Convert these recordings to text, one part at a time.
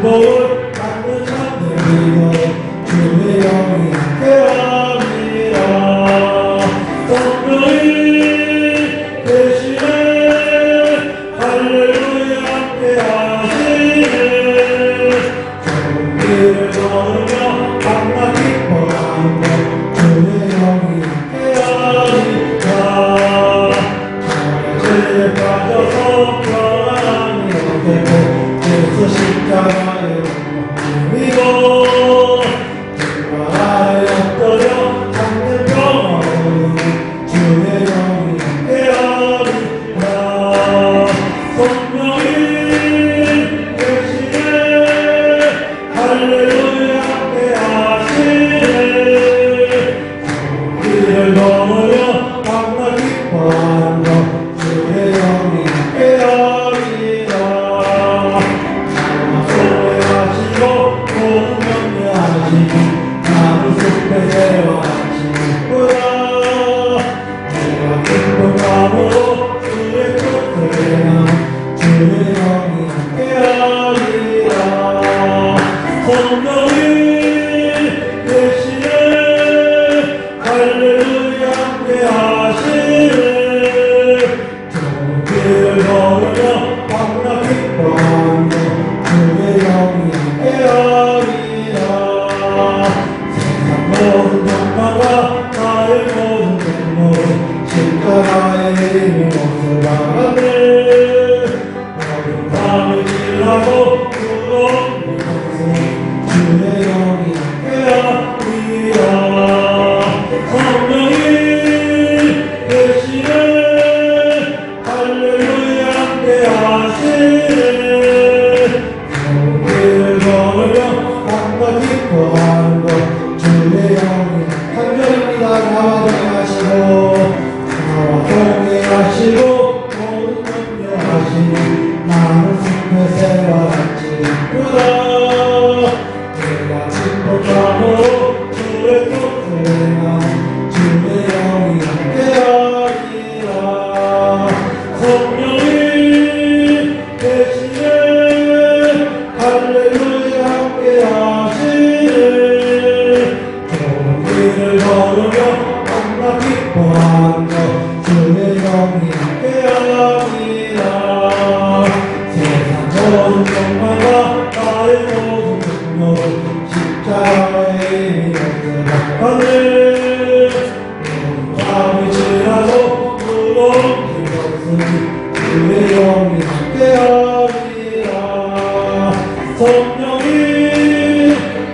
축복을 받는 자들이여 주의 영이 함께함이라. 성령이 대신에 할렐루야 함께하시네. 좋은 길을 걸으며 밤낮 기뻐하며 주의 영이 함께하리라. 죄에 빠져서 평안함이 없겠고 예수 십자가에 믿고 주말 아래 엎드려 참된 평화로 주의 영이 함께하리라. 성령이 대신에 할렐루야 함께하시네. 길을 걸으며 밤낮 기뻐하며 주의 영이 함께하리라. 소외하시고 모든 염려하시고 나무 숲에 데려가시는구나. 내가 기쁜 마음으로 주의 뜻을 행함 주의 영이 함께하리라. 성령이 대신에 할렐루야 함께하시네. 좋은 길을 걸으며 밤낮 기뻐하며 주의 영이 함께하리라. 세상 모든 영광과 나의 모든 분노 십자가의 이름이 못을 박았네. 모든 밤을 지나고 무거운 이곳에 주의 영이 함께하리라. 성령이 대신에 할렐루야 함께하시네. 좋은 길을 걸으며 밤낮 기뻐하는 것 주의 영이 한결입니다. 나와 동행하시고 모든 염려하시니 나는 숲에 새와 같이 있구나. 내가 기쁜 마음으로 주의 뜻을 행함 주의 영이 함께하리라. 성령이 대신에 할렐루야 함께하시네. 좋은 길을 걸으며 밤낮 기뻐하는 것 주의 영이 함께하리라. 세상 모든 영광과 나의 모든 분노를 십자가에 이미 없애봤네. 모든 밤이 지나도 무거운 길 없으니 주의 영이 함께하리라. 성령이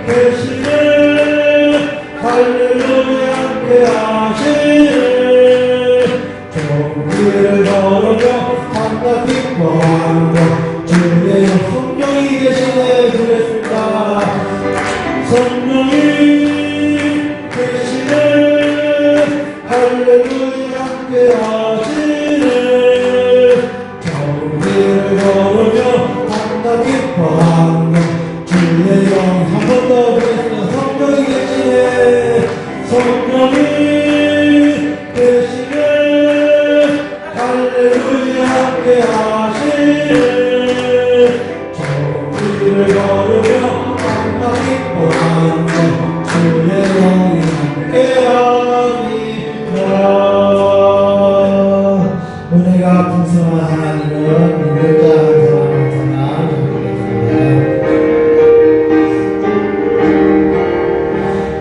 대신에 할렐루야 함께하시네. 좋은 길을 걸으며 밤낮 기뻐하는 것 주의 성령이 대신에 그랬습니다. 성령이 대신에 할렐루야 함께하시네. 좋은 길을 걸으며 밤낮 기뻐하는 것 주의 영 한 번 더 그랬습니다. 성령이 대신에 성령이 대신에 할렐루야 함께하시네. 좋은 길을 걸으며 밤낮 기뻐하는 것 주의 영이 함께하리라. 은혜가 풍성한 하나님은 인자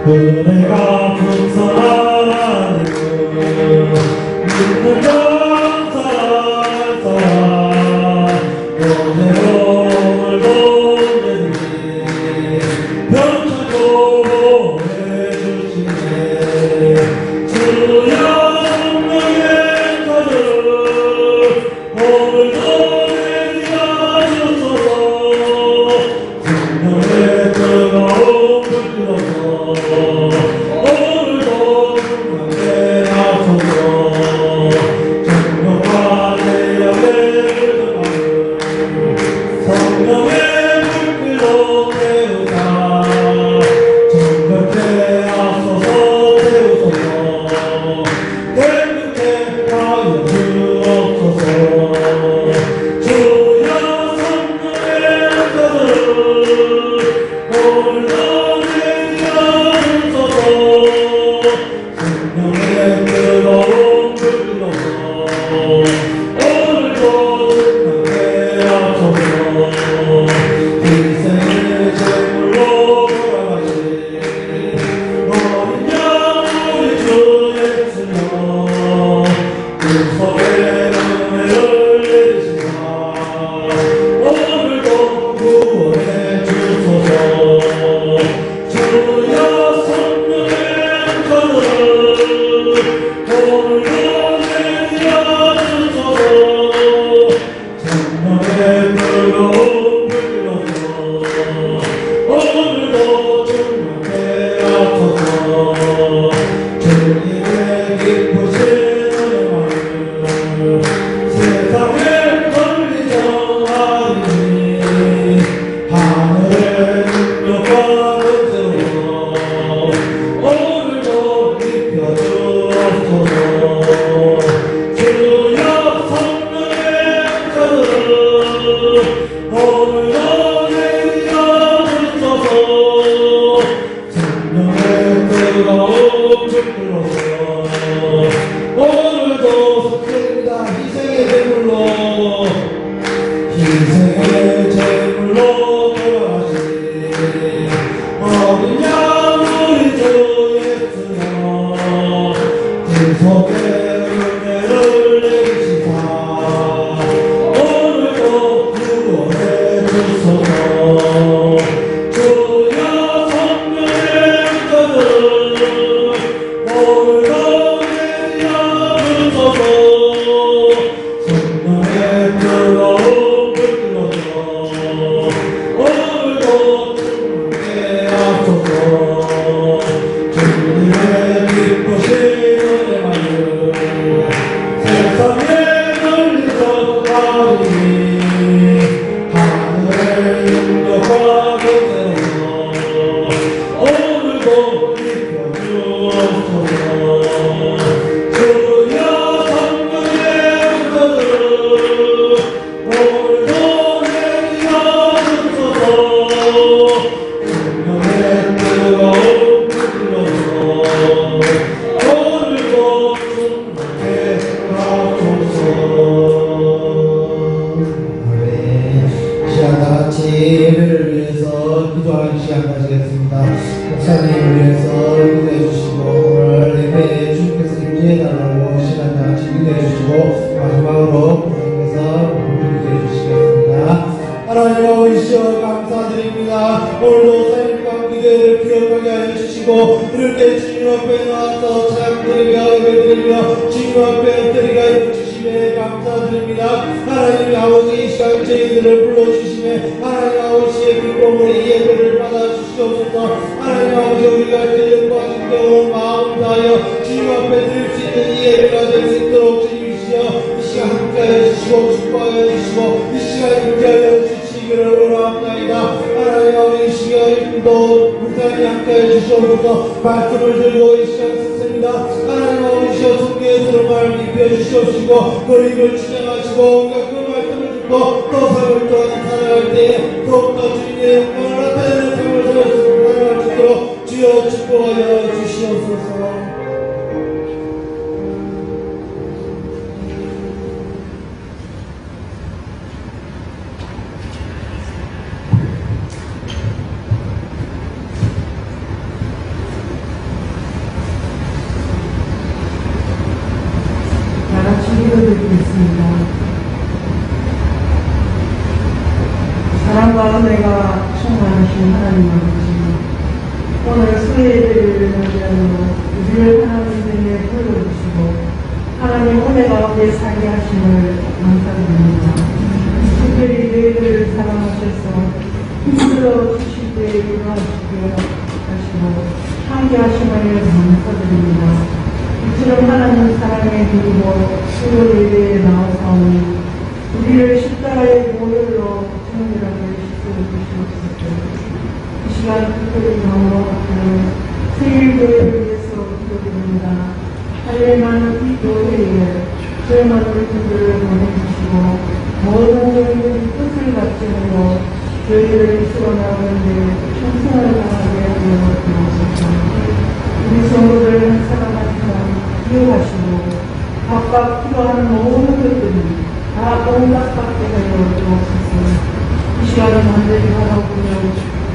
은혜가 풍성한 하나님은 믿는 감사할 사람 너의 오늘도 내들이 편찮고 보내주시네. 주여 성령의 터를 오늘도 내게 하소서. 성령의 뜨거운 불 오늘도 중간에 나서서 정령과 내역의 불등함을 성령의 불길로 태우자. 정결케 하소서 태우소서. 깨끗게 하여 주옵소서. 주여 성령의 터를 오늘도 입혀주옵소서. 주여 성령의 은혜를 오늘도 내리셔주소서. 성령의 뜨거운 불로서 오늘도 충만해 가소서. 아멘. 시간 다 같이 예배를 위해서 기도하는 시간 가지겠습니다. 목사님을 위해서 기도해 주시고 오늘 예배에 주님께서 임재해 달라고 시간 다 같이 기도해 주시고 마지막으로 목사님께서 기도해 주시겠습니다. 하나님 아버지여 감사드립니다. 오늘도 사님과 기도를 기억하게 하여 주시고 이렇게 주님 앞에 나와서 찬양드리며 예배드리며 주님 앞에 엎드리게 하여 주시며 감사드립니다. 하나님 아버지 이 시간 저희들을 불러주시며 하나님 아버지의 기쁨으로 이 예배를 받아주시옵소서. 하나님 아버지 우리가 드림과 진정으로 마음 다하여 주님 앞에 드릴 수 있는 이 예배가 될 수 있도록 주님이시여 이 시간 함께하여 주시고 축복하여 주시고 이 시간 함께하여 주시기를 원합나이다. 하나님 아버지 이 시간도 목사님 함께하여 주시옵소서. 말씀을 들고 이 시간 듣습니다. 하나님 아버지여 성경의 들음을 입혀 주시옵시고 그림을 진행하시고 온갖 그 말씀을 듣고 또 삶을 또한 살아갈 때에 더욱더 주님의 영광을 나타내는 삶을 살아갈 수 있도록 주여 축복하여 주시옵소서. 기도드리겠습니다. 사랑과 은혜가 충만하신 하나님 아버지, 오늘 수요일을 맞이하여 우리를 하나님 등에 불러주시고 하나님 은혜 가운데 살게 하심을 감사드립니다. 특별히 너희를 사랑하셔서 힘들어 주실 때 일어나시게 하시고 함께 하심을 감사드립니다. 이처럼 하나님 사랑에 드리고 수요 예배에 나와서오니 우리를 십자가의 모혈로 정결하게 씻어 주시옵소서. 이 시간 특별히 나오는 세일교회를 위해서 기도드립니다. 할례만 이 교회에 저희만 어르신들을 보내주시고 모든 저희들이 뜻을 갖지 하여 저희를 이끌어 나가는데 충성을 당하게 하여 주옵소서. 우리 성도들 한 사람 한 사람 기억하시고 각각 필요한 모든 것들이 다 온갖받게 하여 주옵소서. 이 시간을 만들기 바라보며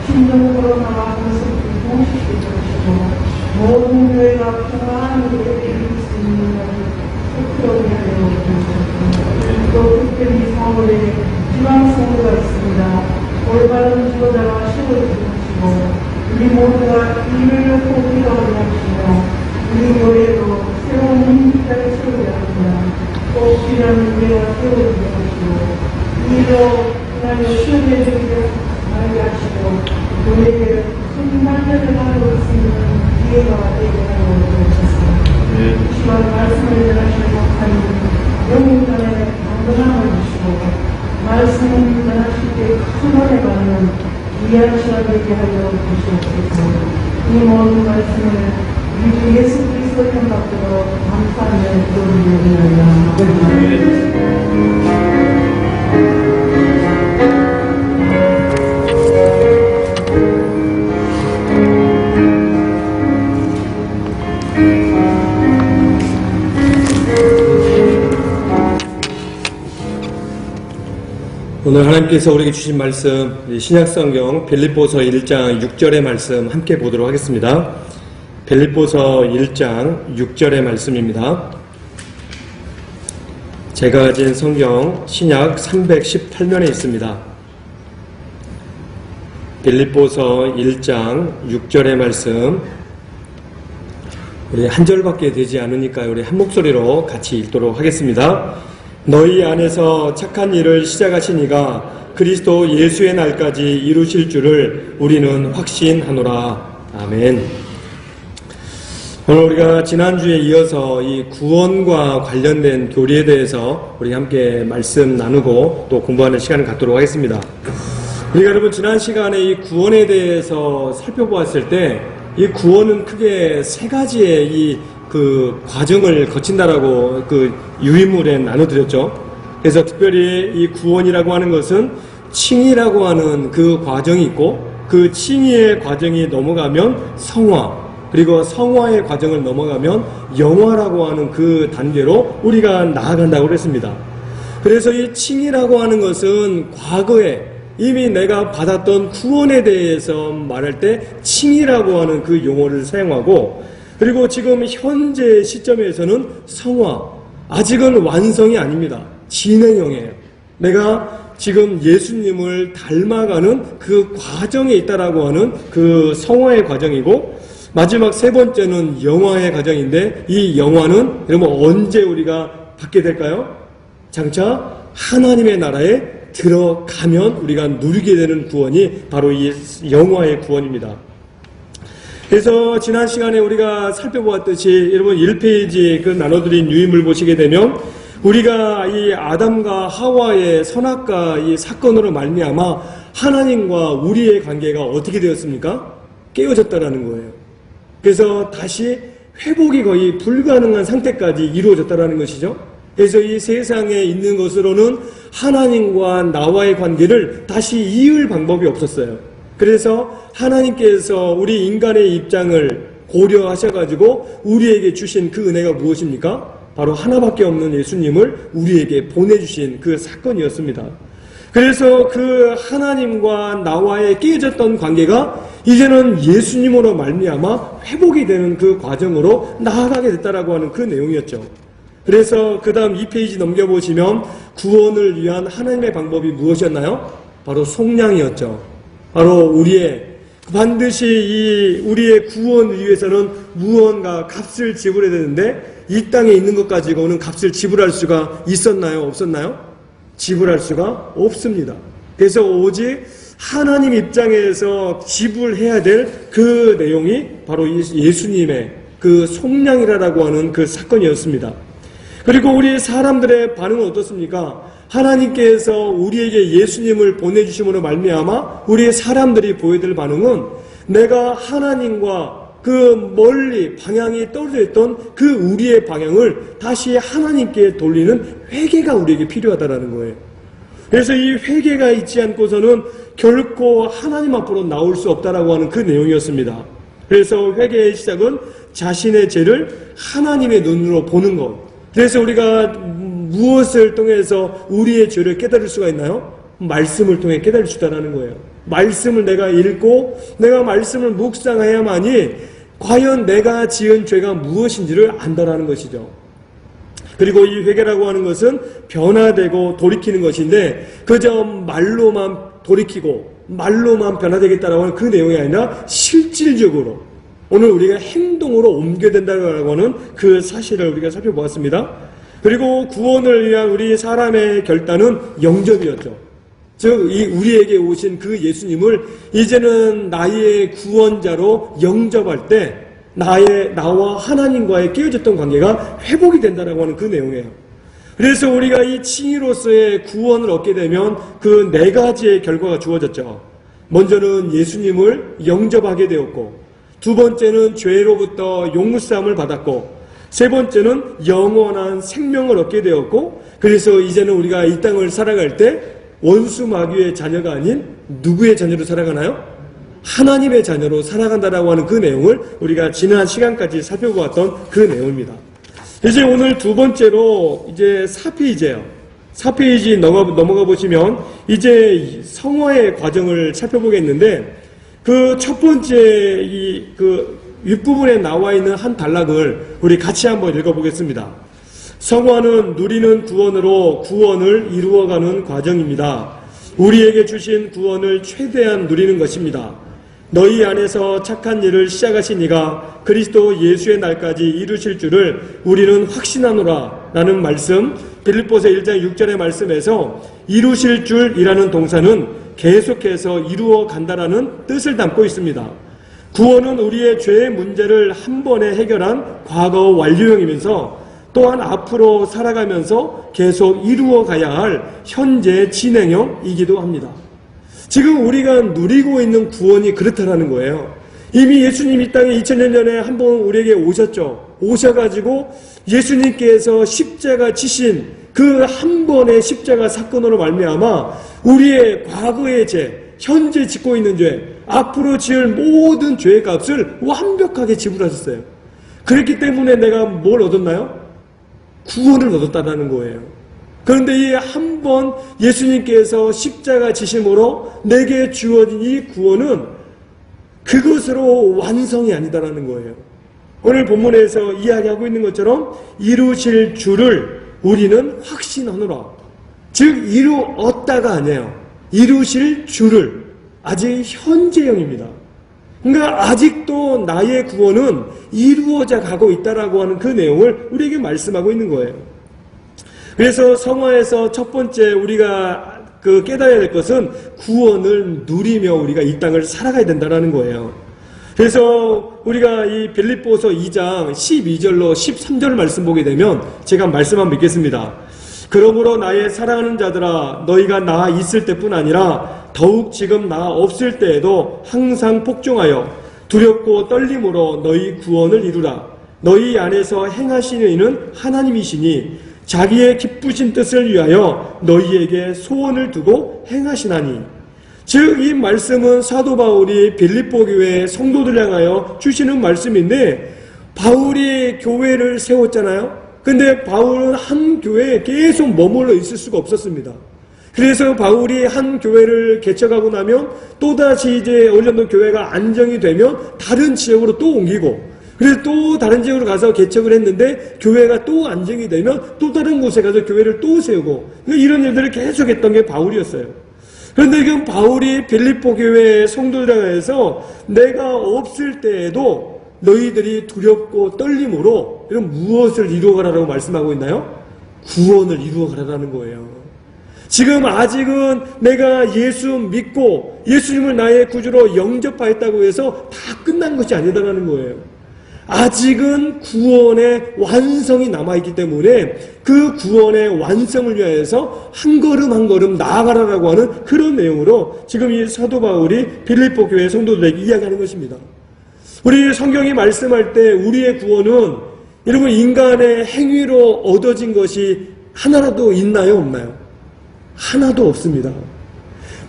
심정으로 나와 하나님께 동시게 하시고 모든 교회가 평안하게 이룰 수 있는 날을 특별히 하여 주옵소서. 또 특별히 4월에 지방선거가 있습니다. 올바른 지도자가 세워주시고 우리 모두가 이를 놓고 기도하게 하시며 우리 교회도 새로운 인기자를 세우게 합니다. 꼭 필요한 인재가 세워지게 하시고 우리도 하나님 시험에 들게 하게 하시고 우리에게 순간적을 나누고 있는 기회가 되게 하여 주옵소서. 이 시간 말씀을 전하시는 목사님 영웅단에 강건함을 주시고 말씀을 전하실 때 큰 은혜 받는 귀한 시간 되게 하여 주시옵소서. 이 모든 말씀을 우리 주 예수 그리스도 편받도록 감사하며 기도드리옵나이다. 오늘 하나님께서 우리에게 주신 말씀, 신약성경 빌립보서 1장 6절의 말씀 함께 보도록 하겠습니다. 빌립보서 1장 6절의 말씀입니다. 제가 가진 성경 신약 318면에 있습니다. 빌립보서 1장 6절의 말씀, 우리 한 절밖에 되지 않으니까 우리 한 목소리로 같이 읽도록 하겠습니다. 너희 안에서 착한 일을 시작하신 이가 그리스도 예수의 날까지 이루실 줄을 우리는 확신하노라. 아멘. 오늘 우리가 지난주에 이어서 이 구원과 관련된 교리에 대해서 우리 함께 말씀 나누고 또 공부하는 시간을 갖도록 하겠습니다. 우리가 여러분 지난 시간에 이 구원에 대해서 살펴보았을 때 이 구원은 크게 세 가지의 이 그 과정을 거친다라고 그 유인물에 나눠드렸죠. 그래서 특별히 이 구원이라고 하는 것은 칭의라고 하는 그 과정이 있고, 그 칭의의 과정이 넘어가면 성화, 그리고 성화의 과정을 넘어가면 영화라고 하는 그 단계로 우리가 나아간다고 그랬습니다. 그래서 이 칭의라고 하는 것은 과거에 이미 내가 받았던 구원에 대해서 말할 때 칭의라고 하는 그 용어를 사용하고, 그리고 지금 현재 시점에서는 성화, 아직은 완성이 아닙니다. 진행형이에요. 내가 지금 예수님을 닮아가는 그 과정에 있다라고 하는 그 성화의 과정이고, 마지막 세 번째는 영화의 과정인데, 이 영화는 여러분 언제 우리가 받게 될까요? 장차 하나님의 나라에 들어가면 우리가 누리게 되는 구원이 바로 이 영화의 구원입니다. 그래서 지난 시간에 우리가 살펴보았듯이 여러분 1페이지 그 나눠드린 유인물 보시게 되면 우리가 이 아담과 하와의 선악과 이 사건으로 말미암아 하나님과 우리의 관계가 어떻게 되었습니까? 깨어졌다라는 거예요. 그래서 다시 회복이 거의 불가능한 상태까지 이루어졌다라는 것이죠. 그래서 이 세상에 있는 것으로는 하나님과 나와의 관계를 다시 이을 방법이 없었어요. 그래서 하나님께서 우리 인간의 입장을 고려하셔가지고 우리에게 주신 그 은혜가 무엇입니까? 바로 하나밖에 없는 예수님을 우리에게 보내주신 그 사건이었습니다. 그래서 그 하나님과 나와의 깨어졌던 관계가 이제는 예수님으로 말미암아 회복이 되는 그 과정으로 나아가게 됐다라고 하는 그 내용이었죠. 그래서 그 다음 2페이지 넘겨보시면 구원을 위한 하나님의 방법이 무엇이었나요? 바로 속량이었죠. 바로 우리의 반드시 우리의 구원을 위해서는 무언가 값을 지불해야 되는데 이 땅에 있는 것 가지고는 값을 지불할 수가 있었나요? 없었나요? 지불할 수가 없습니다. 그래서 오직 하나님 입장에서 지불해야 될 그 내용이 바로 예수님의 그 속량이라고 하는 그 사건이었습니다. 그리고 우리 사람들의 반응은 어떻습니까? 하나님께서 우리에게 예수님을 보내주심으로 말미암아 우리 사람들이 보여줄 반응은 내가 하나님과 그 멀리 방향이 떨어져 있던 그 우리의 방향을 다시 하나님께 돌리는 회개가 우리에게 필요하다는 거예요. 그래서 이 회개가 있지 않고서는 결코 하나님 앞으로 나올 수 없다라고 하는 그 내용이었습니다. 그래서 회개의 시작은 자신의 죄를 하나님의 눈으로 보는 것. 그래서 우리가 무엇을 통해서 우리의 죄를 깨달을 수가 있나요? 말씀을 통해 깨달을 수 있다는 거예요. 말씀을 내가 읽고 내가 말씀을 묵상해야만이 과연 내가 지은 죄가 무엇인지를 안다라는 것이죠. 그리고 이 회개라고 하는 것은 변화되고 돌이키는 것인데 그저 말로만 돌이키고 말로만 변화되겠다라고 하는 그 내용이 아니라 실질적으로 오늘 우리가 행동으로 옮겨야 된다고 하는 그 사실을 우리가 살펴보았습니다. 그리고 구원을 위한 우리 사람의 결단은 영접이었죠. 즉 우리에게 오신 그 예수님을 이제는 나의 구원자로 영접할 때 나와 하나님과의 깨어졌던 관계가 회복이 된다라고 하는 그 내용이에요. 그래서 우리가 이 칭의로서의 구원을 얻게 되면 그 네 가지의 결과가 주어졌죠. 먼저는 예수님을 영접하게 되었고, 두 번째는 죄로부터 용서함을 받았고, 세 번째는 영원한 생명을 얻게 되었고, 그래서 이제는 우리가 이 땅을 살아갈 때 원수 마귀의 자녀가 아닌 누구의 자녀로 살아가나요? 하나님의 자녀로 살아간다라고 하는 그 내용을 우리가 지난 시간까지 살펴보았던 그 내용입니다. 이제 오늘 두 번째로 이제 4페이지예요. 4페이지 넘어가 보시면 이제 성화의 과정을 살펴보겠는데 그 첫 번째 그 윗부분에 나와 있는 한 단락을 우리 같이 한번 읽어보겠습니다. 성화는 누리는 구원으로 구원을 이루어가는 과정입니다. 우리에게 주신 구원을 최대한 누리는 것입니다. 너희 안에서 착한 일을 시작하신 이가 그리스도 예수의 날까지 이루실 줄을 우리는 확신하노라 라는 말씀, 빌립보서 1장 6절의 말씀에서 이루실 줄이라는 동사는 계속해서 이루어 간다라는 뜻을 담고 있습니다. 구원은 우리의 죄의 문제를 한 번에 해결한 과거 완료형이면서 또한 앞으로 살아가면서 계속 이루어 가야 할 현재 진행형이기도 합니다. 지금 우리가 누리고 있는 구원이 그렇다라는 거예요. 이미 예수님이 이 땅에 2000년 전에 한번 우리에게 오셨죠. 오셔가지고 예수님께서 십자가 지신 그 한 번의 십자가 사건으로 말미암아 우리의 과거의 죄, 현재 짓고 있는 죄, 앞으로 지을 모든 죄의 값을 완벽하게 지불하셨어요. 그렇기 때문에 내가 뭘 얻었나요? 구원을 얻었다는 거예요. 그런데 이 한 번 예수님께서 십자가 지심으로 내게 주어진 이 구원은 그것으로 완성이 아니다라는 거예요. 오늘 본문에서 이야기하고 있는 것처럼 이루실 줄을 우리는 확신하노라. 즉 이루었다가 아니에요. 이루실 줄을, 아직 현재형입니다. 그러니까 아직도 나의 구원은 이루어져 가고 있다라고 하는 그 내용을 우리에게 말씀하고 있는 거예요. 그래서 성화에서 첫 번째 우리가 깨달아야 될 것은 구원을 누리며 우리가 이 땅을 살아가야 된다는 거예요. 그래서 우리가 이 빌립보서 2장 12절로 13절 말씀 보게 되면 제가 말씀 한번 읽겠습니다. 그러므로 나의 사랑하는 자들아, 너희가 나 있을 때뿐 아니라 더욱 지금 나 없을 때에도 항상 복종하여 두렵고 떨림으로 너희 구원을 이루라. 너희 안에서 행하시는 이는 하나님이시니 자기의 기쁘신 뜻을 위하여 너희에게 소원을 두고 행하시나니. 즉 이 말씀은 사도 바울이 빌립보 교회 성도들 향하여 주시는 말씀인데, 바울이 교회를 세웠잖아요. 근데 바울은 한 교회에 계속 머물러 있을 수가 없었습니다. 그래서 바울이 한 교회를 개척하고 나면 또다시 이제 어느 정도 교회가 안정이 되면 다른 지역으로 또 옮기고, 그래서 또 다른 지역으로 가서 개척을 했는데 교회가 또 안정이 되면 또 다른 곳에 가서 교회를 또 세우고, 그러니까 이런 일들을 계속 했던 게 바울이었어요. 그런데 지금 바울이 빌립보 교회 성도들에게서 내가 없을 때에도 너희들이 두렵고 떨림으로 이런 무엇을 이루어가라고 말씀하고 있나요? 구원을 이루어가라는 거예요. 지금 아직은 내가 예수 믿고 예수님을 나의 구주로 영접하였다고 해서 다 끝난 것이 아니다라는 거예요. 아직은 구원의 완성이 남아있기 때문에 그 구원의 완성을 위하여서 한 걸음 한 걸음 나아가라라고 하는 그런 내용으로 지금 이 사도 바울이 빌립보 교회 성도들에게 이야기하는 것입니다. 우리 성경이 말씀할 때 우리의 구원은 여러분 인간의 행위로 얻어진 것이 하나라도 있나요? 없나요? 하나도 없습니다.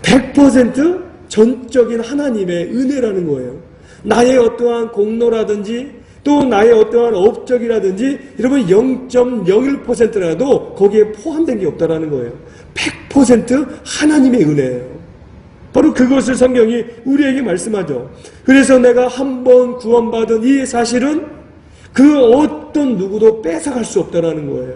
100% 전적인 하나님의 은혜라는 거예요. 나의 어떠한 공로라든지 또 나의 어떠한 업적이라든지 여러분 0.01%라도 거기에 포함된 게 없다라는 거예요. 100% 하나님의 은혜예요. 바로 그것을 성경이 우리에게 말씀하죠. 그래서 내가 한 번 구원받은 이 사실은 그 어떤 누구도 뺏어갈 수 없다라는 거예요.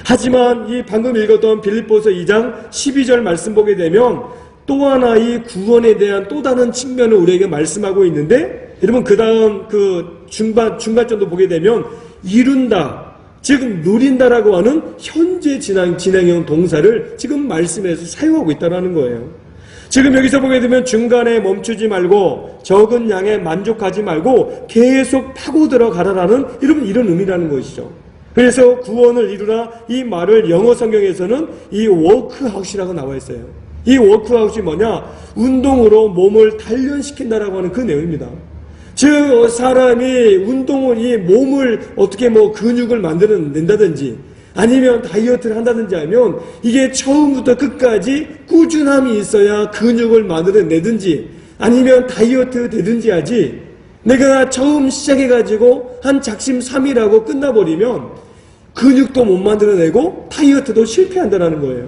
하지만 이 방금 읽었던 빌립보서 2장 12절 말씀 보게 되면 또 하나 이 구원에 대한 또 다른 측면을 우리에게 말씀하고 있는데, 여러분 그 다음 그 중간점도 보게 되면 이룬다, 즉 누린다라고 하는 현재 진행형 동사를 지금 말씀에서 사용하고 있다는 거예요. 지금 여기서 보게 되면 중간에 멈추지 말고 적은 양에 만족하지 말고 계속 파고 들어가라라는 이런 의미라는 것이죠. 그래서 구원을 이루라, 이 말을 영어 성경에서는 이 워크아웃이라고 나와 있어요. 이 워크아웃이 뭐냐? 운동으로 몸을 단련시킨다라고 하는 그 내용입니다. 즉 사람이 운동을, 이 몸을 어떻게 근육을 만들어낸다든지 아니면 다이어트를 한다든지 하면 이게 처음부터 끝까지 꾸준함이 있어야 근육을 만들어내든지 아니면 다이어트 되든지 하지, 내가 처음 시작해가지고 한 작심삼일하고 끝나버리면 근육도 못 만들어내고 다이어트도 실패한다는 거예요.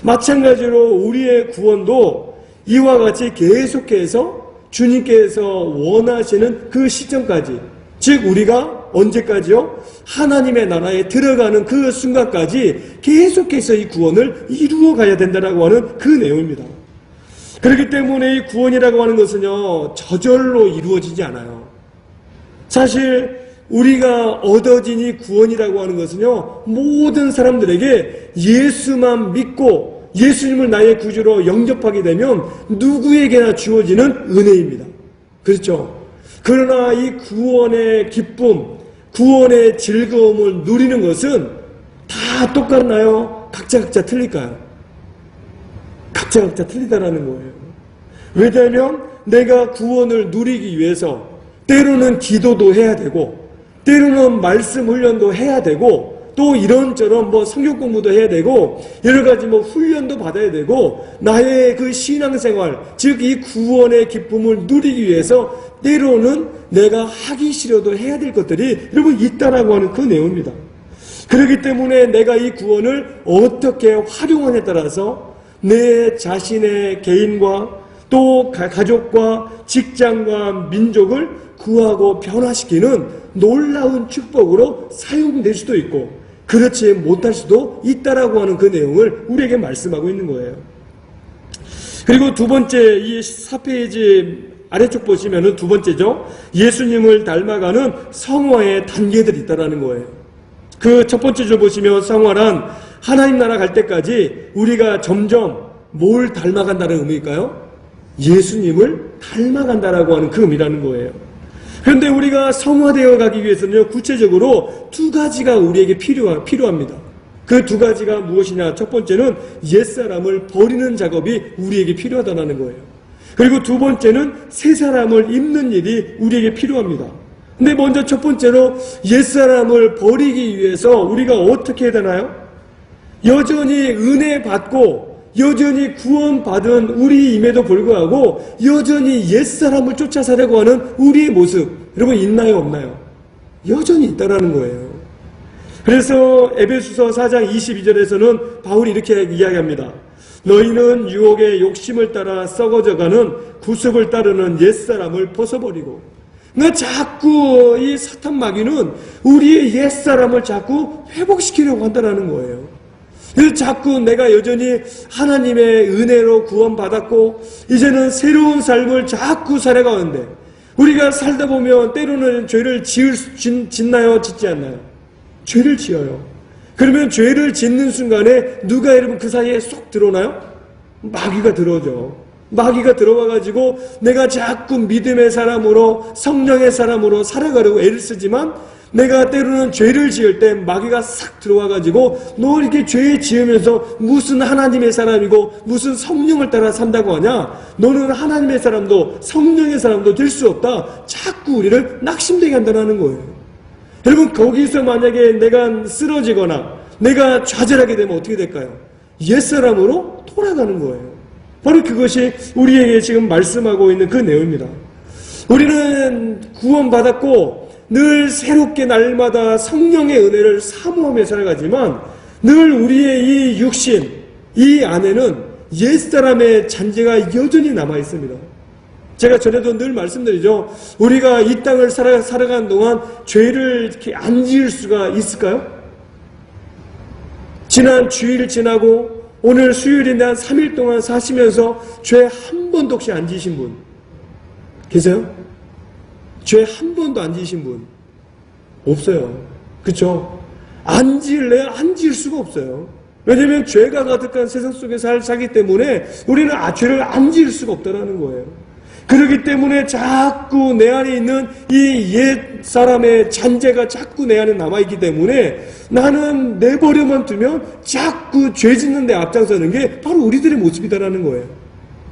마찬가지로 우리의 구원도 이와 같이 계속해서 주님께서 원하시는 그 시점까지, 즉 우리가 언제까지요? 하나님의 나라에 들어가는 그 순간까지 계속해서 이 구원을 이루어 가야 된다고 하는 그 내용입니다. 그렇기 때문에 이 구원이라고 하는 것은요, 저절로 이루어지지 않아요. 사실 우리가 얻어진 이 구원이라고 하는 것은요, 모든 사람들에게 예수만 믿고 예수님을 나의 구주로 영접하게 되면 누구에게나 주어지는 은혜입니다. 그렇죠? 그러나 이 구원의 기쁨, 구원의 즐거움을 누리는 것은 다 똑같나요? 각자 틀릴까요? 각자 틀리다라는 거예요. 왜냐하면 내가 구원을 누리기 위해서 때로는 기도도 해야 되고 때로는 말씀 훈련도 해야 되고 또 이런저런 성경 공부도 해야 되고 여러 가지 훈련도 받아야 되고 나의 그 신앙생활 즉 이 구원의 기쁨을 누리기 위해서 때로는 내가 하기 싫어도 해야 될 것들이 여러분 있다라고 하는 그 내용입니다. 그렇기 때문에 내가 이 구원을 어떻게 활용하냐에 따라서 내 자신의 개인과 또 가족과 직장과 민족을 구하고 변화시키는 놀라운 축복으로 사용될 수도 있고 그렇지 못할 수도 있다라고 하는 그 내용을 우리에게 말씀하고 있는 거예요. 그리고 두 번째 이 4페이지 아래쪽 보시면은 두 번째죠. 예수님을 닮아가는 성화의 단계들이 있다라는 거예요. 그 첫 번째 줄 보시면 성화란 하나님 나라 갈 때까지 우리가 점점 뭘 닮아간다는 의미일까요? 예수님을 닮아간다라고 하는 그 의미라는 거예요. 그런데 우리가 성화되어 가기 위해서는 구체적으로 두 가지가 우리에게 필요합니다. 그 두 가지가 무엇이냐? 첫 번째는 옛사람을 버리는 작업이 우리에게 필요하다는 거예요. 그리고 두 번째는 새 사람을 입는 일이 우리에게 필요합니다. 근데 먼저 첫 번째로 옛사람을 버리기 위해서 우리가 어떻게 해야 되나요? 여전히 은혜 받고 여전히 구원받은 우리임에도 불구하고 여전히 옛사람을 쫓아 살려고 하는 우리의 모습 여러분 있나요 없나요? 여전히 있다라는 거예요. 그래서 에베소서 4장 22절에서는 바울이 이렇게 이야기합니다. 너희는 유혹의 욕심을 따라 썩어져가는 구습을 따르는 옛사람을 벗어버리고 그러니까 자꾸 이 사탄 마귀는 우리의 옛사람을 자꾸 회복시키려고 한다는 거예요. 그래서 자꾸 내가 여전히 하나님의 은혜로 구원받았고 이제는 새로운 삶을 자꾸 살아가는데 우리가 살다 보면 때로는 죄를 짓나요? 짓지 않나요? 죄를 지어요. 그러면 죄를 짓는 순간에 누가 여러분 그 사이에 쏙 들어오나요? 마귀가 들어오죠. 마귀가 들어와가지고 내가 자꾸 믿음의 사람으로 성령의 사람으로 살아가려고 애를 쓰지만 내가 때로는 죄를 지을 때 마귀가 싹 들어와가지고 너 이렇게 죄 지으면서 무슨 하나님의 사람이고 무슨 성령을 따라 산다고 하냐? 너는 하나님의 사람도 성령의 사람도 될 수 없다. 자꾸 우리를 낙심되게 한다는 거예요. 여러분 거기서 만약에 내가 쓰러지거나 내가 좌절하게 되면 어떻게 될까요? 옛사람으로 돌아가는 거예요. 바로 그것이 우리에게 지금 말씀하고 있는 그 내용입니다. 우리는 구원받았고 늘 새롭게 날마다 성령의 은혜를 사모하며 살아가지만 늘 우리의 이 육신, 이 안에는 옛사람의 잔재가 여전히 남아있습니다. 제가 전에도 늘 말씀드리죠. 우리가 이 땅을 살아가는 동안 죄를 이렇게 안 지을 수가 있을까요? 지난 주일 지나고 오늘 수요일인데 한 3일 동안 사시면서 죄 한 번도 혹시 안 지으신 분 계세요? 죄 한 번도 안 지으신 분 없어요. 그렇죠? 안 지을래요? 안 지을 수가 없어요. 왜냐하면 죄가 가득한 세상 속에 살기 때문에 우리는 죄를 안 지을 수가 없다는 거예요. 그렇기 때문에 자꾸 내 안에 있는 이 옛 사람의 잔재가 자꾸 내 안에 남아있기 때문에 나는 내버려만 두면 자꾸 죄 짓는 데 앞장서는 게 바로 우리들의 모습이다라는 거예요.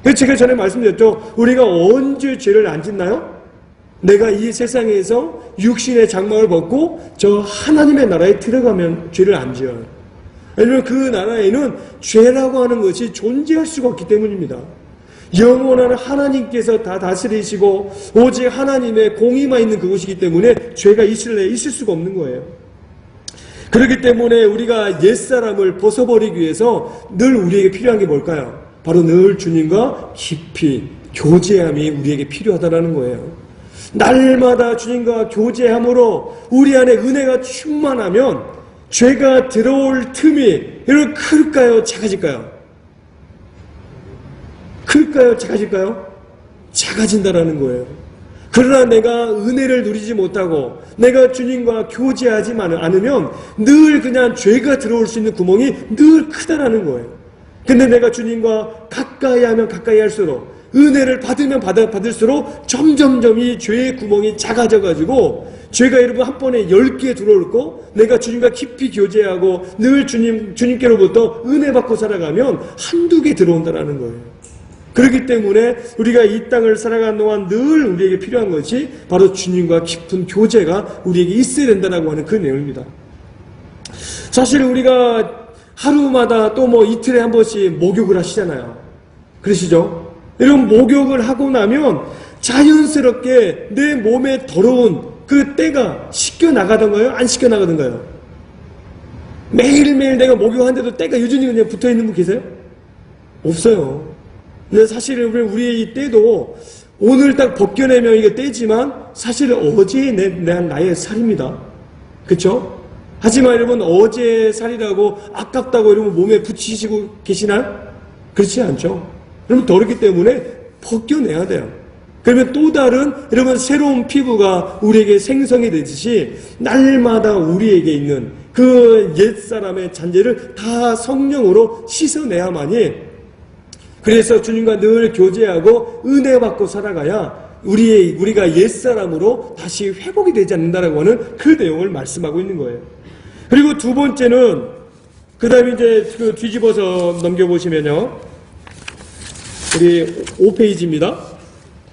그래서 제가 전에 말씀드렸죠. 우리가 언제 죄를 안 짓나요? 내가 이 세상에서 육신의 장막을 벗고 저 하나님의 나라에 들어가면 죄를 안 지어요. 왜냐하면 그 나라에는 죄라고 하는 것이 존재할 수가 없기 때문입니다. 영원한 하나님께서 다 다스리시고 오직 하나님의 공의만 있는 그곳이기 때문에 죄가 있을 수가 없는 거예요. 그렇기 때문에 우리가 옛사람을 벗어버리기 위해서 늘 우리에게 필요한 게 뭘까요? 바로 늘 주님과 깊이 교제함이 우리에게 필요하다는 거예요. 날마다 주님과 교제함으로 우리 안에 은혜가 충만하면 죄가 들어올 틈이 이렇게 클까요? 작아질까요? 클까요? 작아질까요? 작아진다라는 거예요. 그러나 내가 은혜를 누리지 못하고 내가 주님과 교제하지 않으면 늘 그냥 죄가 들어올 수 있는 구멍이 늘 크다라는 거예요. 근데 내가 주님과 가까이 하면 가까이 할수록 은혜를 받으면 받을수록 점점점 이 죄의 구멍이 작아져가지고 죄가 여러분 한 번에 10개 들어올 거 내가 주님과 깊이 교제하고 늘 주님께로부터 은혜 받고 살아가면 한두 개 들어온다라는 거예요. 그렇기 때문에 우리가 이 땅을 살아가는 동안 늘 우리에게 필요한 것이 바로 주님과 깊은 교제가 우리에게 있어야 된다고 하는 그 내용입니다. 사실 우리가 하루마다 또 뭐 이틀에 한 번씩 목욕을 하시잖아요. 그러시죠? 이런 목욕을 하고 나면 자연스럽게 내 몸에 더러운 그 때가 씻겨 나가던가요? 안 씻겨 나가던가요? 매일매일 내가 목욕하는데도 때가 여전히 그냥 붙어 있는 분 계세요? 없어요. 근데 사실은 우리의 이 때도 오늘 딱 벗겨내면 이게 때지만 사실은 어제의 나의 살입니다. 그쵸? 하지만 여러분 어제의 살이라고 아깝다고 여러분 몸에 붙이시고 계시나요? 그렇지 않죠. 여러분 더럽기 때문에 벗겨내야 돼요. 그러면 또 다른 여러분 새로운 피부가 우리에게 생성이 되듯이 날마다 우리에게 있는 그 옛사람의 잔재를 다 성령으로 씻어내야만이, 그래서 주님과 늘 교제하고 은혜 받고 살아가야 우리가 옛사람으로 다시 회복이 되지 않는다라고 하는 그 내용을 말씀하고 있는 거예요. 그리고 두 번째는 그 다음에 이제 그 뒤집어서 넘겨보시면요. 우리 5페이지입니다.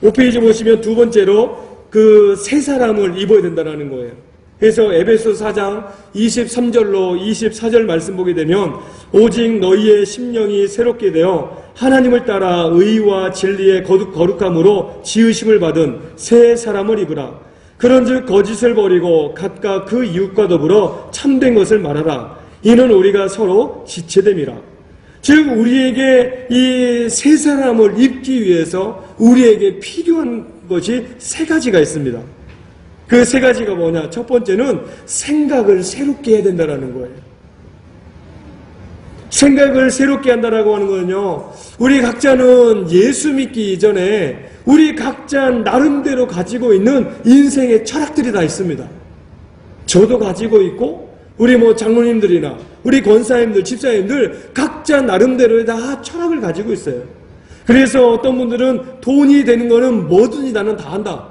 5페이지 보시면 두 번째로 그 새 사람을 입어야 된다는 거예요. 그래서 에베소 4장 23절로 24절 말씀 보게 되면 오직 너희의 심령이 새롭게 되어 하나님을 따라 의와 진리의 거룩함으로 지으심을 받은 새 사람을 입으라. 그런즉 거짓을 버리고 각각 그 이웃과 더불어 참된 것을 말하라. 이는 우리가 서로 지체됨이라. 즉 우리에게 이 새 사람을 입기 위해서 우리에게 필요한 것이 세 가지가 있습니다. 그 세 가지가 뭐냐? 첫 번째는 생각을 새롭게 해야 된다는 거예요. 생각을 새롭게 한다라고 하는 거는요, 우리 각자는 예수 믿기 이전에 우리 각자 나름대로 가지고 있는 인생의 철학들이 다 있습니다. 저도 가지고 있고 우리 뭐 장로님들이나 우리 권사님들, 집사님들 각자 나름대로의 다 철학을 가지고 있어요. 그래서 어떤 분들은 돈이 되는 거는 뭐든지 나는 다 한다.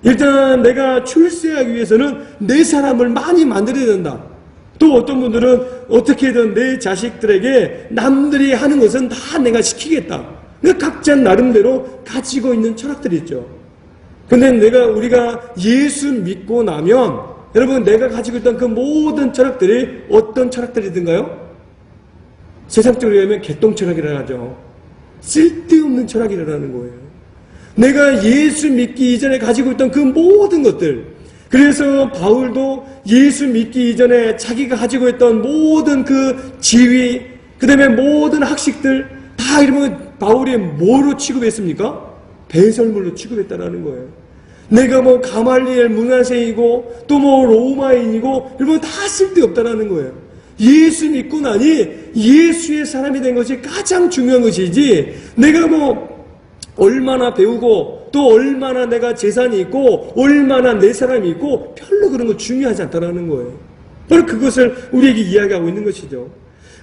일단 내가 출세하기 위해서는 내 사람을 많이 만들어야 된다. 또 어떤 분들은 어떻게든 내 자식들에게 남들이 하는 것은 다 내가 시키겠다. 그러니까 각자 나름대로 가지고 있는 철학들이 있죠. 근데 우리가 예수 믿고 나면 여러분 내가 가지고 있던 그 모든 철학들이 어떤 철학들이든가요? 세상적으로 하면 개똥 철학이라 하죠. 쓸데없는 철학이라는 거예요. 내가 예수 믿기 이전에 가지고 있던 그 모든 것들, 그래서 바울도 예수 믿기 이전에 자기가 가지고 있던 모든 그 지위, 그 다음에 모든 학식들 다 이러면 바울이 뭐로 취급했습니까? 배설물로 취급했다라는 거예요. 내가 뭐 가말리엘 문화생이고 또 뭐 로마인이고 이러면 다 쓸데없다라는 거예요. 예수 믿고 나니 예수의 사람이 된 것이 가장 중요한 것이지, 내가 뭐 얼마나 배우고 또 얼마나 내가 재산이 있고 얼마나 내 사람이 있고 별로 그런 거 중요하지 않다라는 거예요. 바로 그것을 우리에게 이야기하고 있는 것이죠.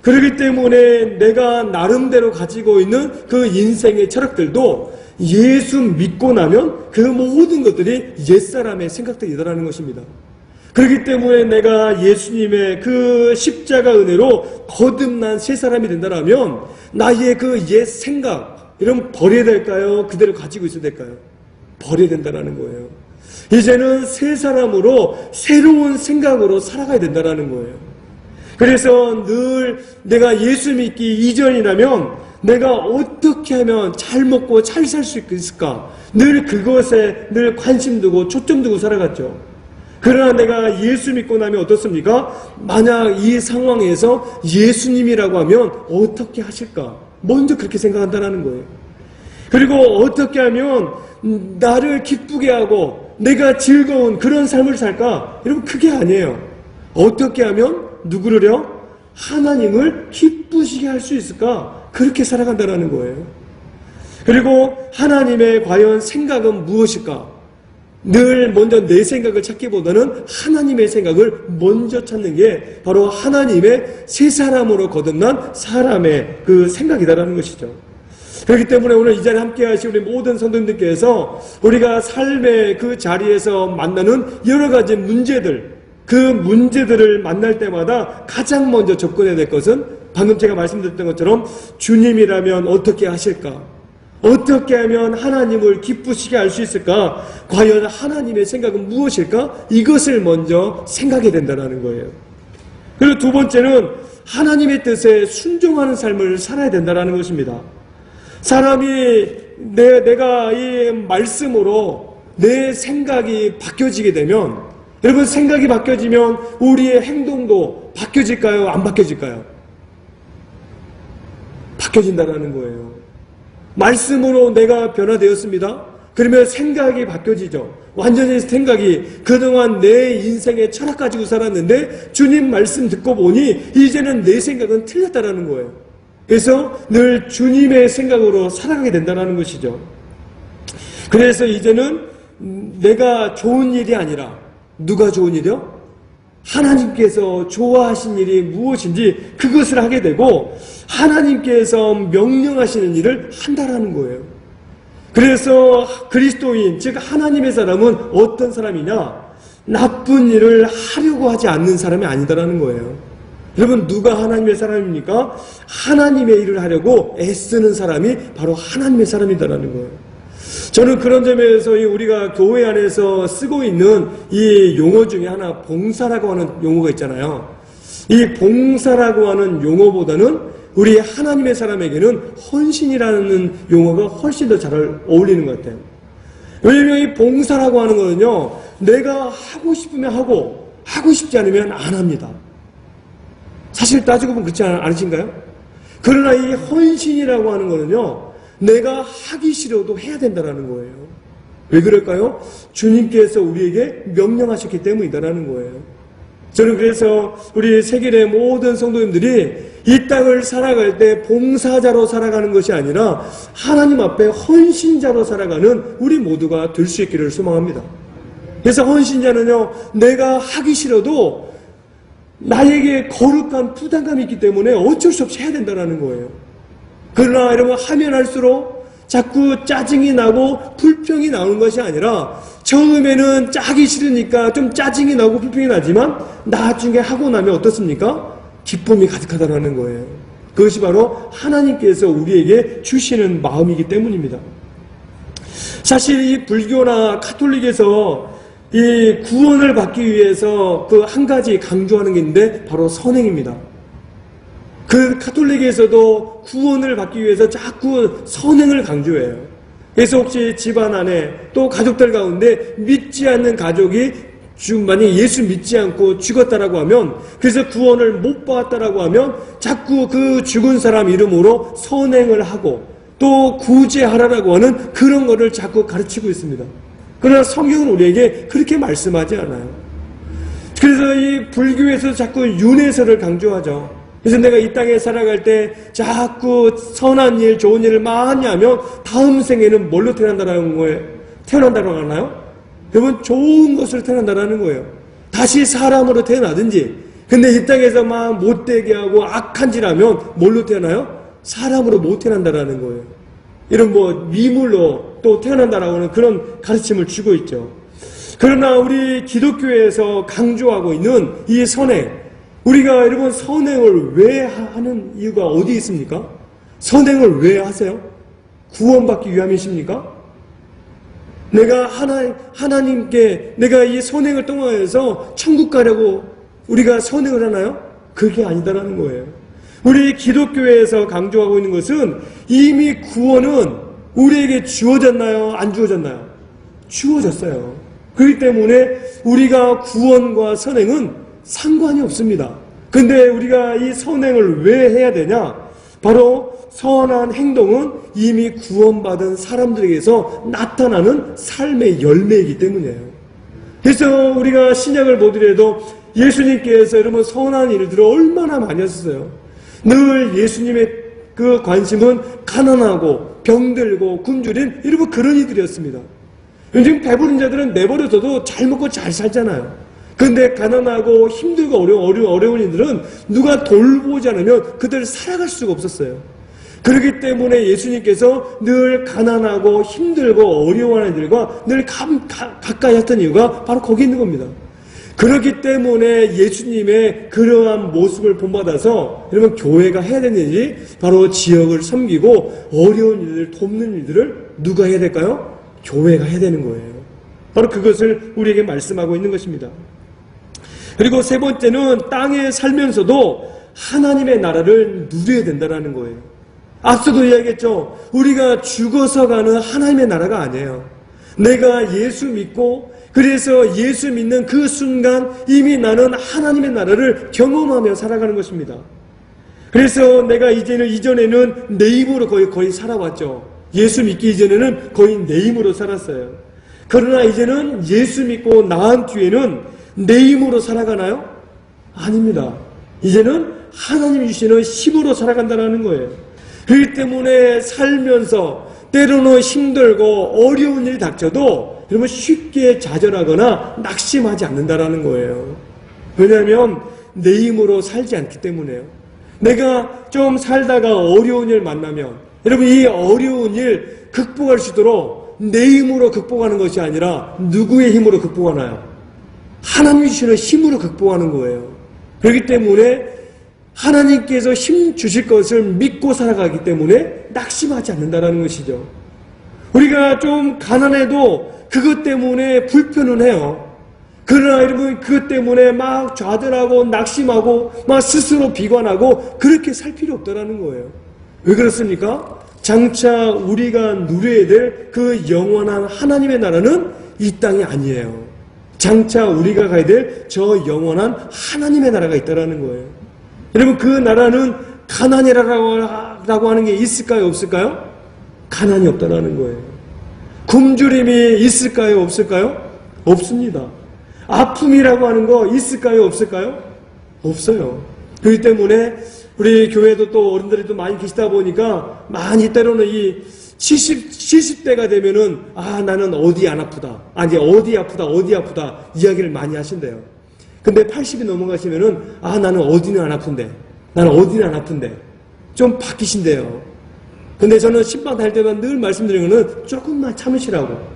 그렇기 때문에 내가 나름대로 가지고 있는 그 인생의 철학들도 예수 믿고 나면 그 모든 것들이 옛사람의 생각들이다라는 것입니다. 그렇기 때문에 내가 예수님의 그 십자가 은혜로 거듭난 새 사람이 된다면 나의 그 옛 생각, 이런 버려야 될까요? 그대로 가지고 있어야 될까요? 버려야 된다는 거예요. 이제는 새 사람으로 새로운 생각으로 살아가야 된다는 거예요. 그래서 늘 내가 예수 믿기 이전이라면 내가 어떻게 하면 잘 먹고 잘 살 수 있을까? 늘 그것에 늘 관심 두고 초점 두고 살아갔죠. 그러나 내가 예수 믿고 나면 어떻습니까? 만약 이 상황에서 예수님이라고 하면 어떻게 하실까? 먼저 그렇게 생각한다는 거예요. 그리고 어떻게 하면 나를 기쁘게 하고 내가 즐거운 그런 삶을 살까? 여러분 그게 아니에요. 어떻게 하면 누구를요? 하나님을 기쁘시게 할 수 있을까? 그렇게 살아간다는 거예요. 그리고 하나님의 과연 생각은 무엇일까? 늘 먼저 내 생각을 찾기보다는 하나님의 생각을 먼저 찾는 게 바로 하나님의 새 사람으로 거듭난 사람의 그 생각이다라는 것이죠. 그렇기 때문에 오늘 이 자리에 함께 하신 우리 모든 성도님들께서 우리가 삶의 그 자리에서 만나는 여러 가지 문제들, 그 문제들을 만날 때마다 가장 먼저 접근해야 될 것은 방금 제가 말씀드렸던 것처럼 주님이라면 어떻게 하실까? 어떻게 하면 하나님을 기쁘시게 할 수 있을까? 과연 하나님의 생각은 무엇일까? 이것을 먼저 생각해야 된다는 거예요. 그리고 두 번째는 하나님의 뜻에 순종하는 삶을 살아야 된다는 것입니다. 사람이 내가 이 말씀으로 내 생각이 바뀌어지게 되면, 여러분 생각이 바뀌어지면 우리의 행동도 바뀌어질까요? 안 바뀌어질까요? 바뀌어진다는 거예요. 말씀으로 내가 변화되었습니다. 그러면 생각이 바뀌어지죠. 완전히 생각이, 그동안 내 인생의 철학 가지고 살았는데 주님 말씀 듣고 보니 이제는 내 생각은 틀렸다라는 거예요. 그래서 늘 주님의 생각으로 살아가게 된다는 것이죠. 그래서 이제는 내가 좋은 일이 아니라 누가 좋은 일이요? 하나님께서 좋아하신 일이 무엇인지 그것을 하게 되고 하나님께서 명령하시는 일을 한다라는 거예요. 그래서 그리스도인, 즉 하나님의 사람은 어떤 사람이냐? 나쁜 일을 하려고 하지 않는 사람이 아니다라는 거예요. 여러분 누가 하나님의 사람입니까? 하나님의 일을 하려고 애쓰는 사람이 바로 하나님의 사람이다라는 거예요. 저는 그런 점에서 우리가 교회 안에서 쓰고 있는 이 용어 중에 하나, 봉사라고 하는 용어가 있잖아요. 이 봉사라고 하는 용어보다는 우리 하나님의 사람에게는 헌신이라는 용어가 훨씬 더 잘 어울리는 것 같아요. 왜냐하면 이 봉사라고 하는 거는요, 내가 하고 싶으면 하고 하고 싶지 않으면 안 합니다. 사실 따지고 보면 그렇지 않으신가요? 그러나 이 헌신이라고 하는 거는요, 내가 하기 싫어도 해야 된다는 거예요. 왜 그럴까요? 주님께서 우리에게 명령하셨기 때문이다라는 거예요. 저는 그래서 우리 세계의 모든 성도님들이 이 땅을 살아갈 때 봉사자로 살아가는 것이 아니라 하나님 앞에 헌신자로 살아가는 우리 모두가 될 수 있기를 소망합니다. 그래서 헌신자는요, 내가 하기 싫어도 나에게 거룩한 부담감이 있기 때문에 어쩔 수 없이 해야 된다는 거예요. 그러나 여러분 하면 할수록 자꾸 짜증이 나고 불평이 나오는 것이 아니라 처음에는 짜기 싫으니까 좀 짜증이 나고 불평이 나지만 나중에 하고 나면 어떻습니까? 기쁨이 가득하다는 거예요. 그것이 바로 하나님께서 우리에게 주시는 마음이기 때문입니다. 사실 이 불교나 카톨릭에서 이 구원을 받기 위해서 그 한 가지 강조하는 게 있는데 바로 선행입니다. 그 카톨릭에서도 구원을 받기 위해서 자꾸 선행을 강조해요. 그래서 혹시 집안 안에 또 가족들 가운데 믿지 않는 가족이 만약에 예수 믿지 않고 죽었다라고 하면, 그래서 구원을 못 받았다라고 하면 자꾸 그 죽은 사람 이름으로 선행을 하고 또 구제하라라고 하는 그런 거를 자꾸 가르치고 있습니다. 그러나 성경은 우리에게 그렇게 말씀하지 않아요. 그래서 이 불교에서 자꾸 윤회설을 강조하죠. 그래서 내가 이 땅에 살아갈 때 자꾸 선한 일, 좋은 일을 많이 하면 다음 생에는 뭘로 태어난다는 거예요? 태어난다고 하나요? 여러분 좋은 것으로 태어난다는 거예요. 다시 사람으로 태어나든지. 근데 이 땅에서 막 못되게 하고 악한 짓 하면 뭘로 태어나요? 사람으로 못 태어난다는 거예요. 이런 미물로 또 태어난다라고 하는 그런 가르침을 주고 있죠. 그러나 우리 기독교에서 강조하고 있는 이 선행, 우리가 여러분 선행을 왜 하는 이유가 어디 있습니까? 선행을 왜 하세요? 구원받기 위함이십니까? 내가 하나님께 내가 이 선행을 통하여서 천국 가려고 우리가 선행을 하나요? 그게 아니다라는 거예요. 우리 기독교에서 강조하고 있는 것은 이미 구원은 우리에게 주어졌나요? 안 주어졌나요? 주어졌어요. 그렇기 때문에 우리가 구원과 선행은 상관이 없습니다. 근데 우리가 이 선행을 왜 해야 되냐? 바로 선한 행동은 이미 구원받은 사람들에게서 나타나는 삶의 열매이기 때문이에요. 그래서 우리가 신약을 보더라도 예수님께서 여러분 선한 일들을 얼마나 많이 하셨어요. 늘 예수님의 그 관심은 가난하고 병들고 굶주린 여러분 그런 이들이었습니다. 요즘 배부른 자들은 내버려둬도 잘 먹고 잘 살잖아요. 근데 가난하고 힘들고 어려운 이들은 누가 돌보지 않으면 그들 살아갈 수가 없었어요. 그렇기 때문에 예수님께서 늘 가난하고 힘들고 어려워하는 이들과 늘 가까이 했던 이유가 바로 거기 있는 겁니다. 그렇기 때문에 예수님의 그러한 모습을 본받아서 여러분 교회가 해야 되는 일이 바로 지역을 섬기고 어려운 일들을 돕는 일들을 누가 해야 될까요? 교회가 해야 되는 거예요. 바로 그것을 우리에게 말씀하고 있는 것입니다. 그리고 세 번째는 땅에 살면서도 하나님의 나라를 누려야 된다는 거예요. 앞서도 이야기했죠. 우리가 죽어서 가는 하나님의 나라가 아니에요. 내가 예수 믿고 그래서 예수 믿는 그 순간 이미 나는 하나님의 나라를 경험하며 살아가는 것입니다. 그래서 내가 이전에는 내 힘으로 거의 살아왔죠. 예수 믿기 이전에는 거의 내 힘으로 살았어요. 그러나 이제는 예수 믿고 나은 뒤에는 내 힘으로 살아가나요? 아닙니다. 이제는 하나님이 주시는 힘으로 살아간다는 거예요. 그렇기 때문에 살면서 때로는 힘들고 어려운 일이 닥쳐도 여러분 쉽게 좌절하거나 낙심하지 않는다는 거예요. 왜냐하면 내 힘으로 살지 않기 때문에요. 내가 좀 살다가 어려운 일 만나면 여러분 이 어려운 일 극복할 수 있도록 내 힘으로 극복하는 것이 아니라 누구의 힘으로 극복하나요? 하나님이 주시는 힘으로 극복하는 거예요. 그렇기 때문에 하나님께서 힘 주실 것을 믿고 살아가기 때문에 낙심하지 않는다는 것이죠. 우리가 좀 가난해도 그것 때문에 불편은 해요. 그러나 여러분 그것 때문에 막 좌절하고 낙심하고 막 스스로 비관하고 그렇게 살 필요 없다는 거예요. 왜 그렇습니까? 장차 우리가 누려야 될 그 영원한 하나님의 나라는 이 땅이 아니에요. 장차 우리가 가야 될 저 영원한 하나님의 나라가 있다는 거예요. 여러분 그 나라는 가난이라고 하는 게 있을까요? 없을까요? 가난이 없다는 거예요. 굶주림이 있을까요? 없을까요? 없습니다. 아픔이라고 하는 거 있을까요? 없을까요? 없어요. 그렇기 때문에 우리 교회도 또 어른들이 또 많이 계시다 보니까 많이 때로는 이 70대가 되면은 나는 어디 안 아프다. 어디 아프다 이야기를 많이 하신대요. 근데 80이 넘어가시면은 나는 어디는 안 아픈데 좀 바뀌신대요. 근데 저는 신방 다닐 때마다 늘 말씀드리는 거는 조금만 참으시라고.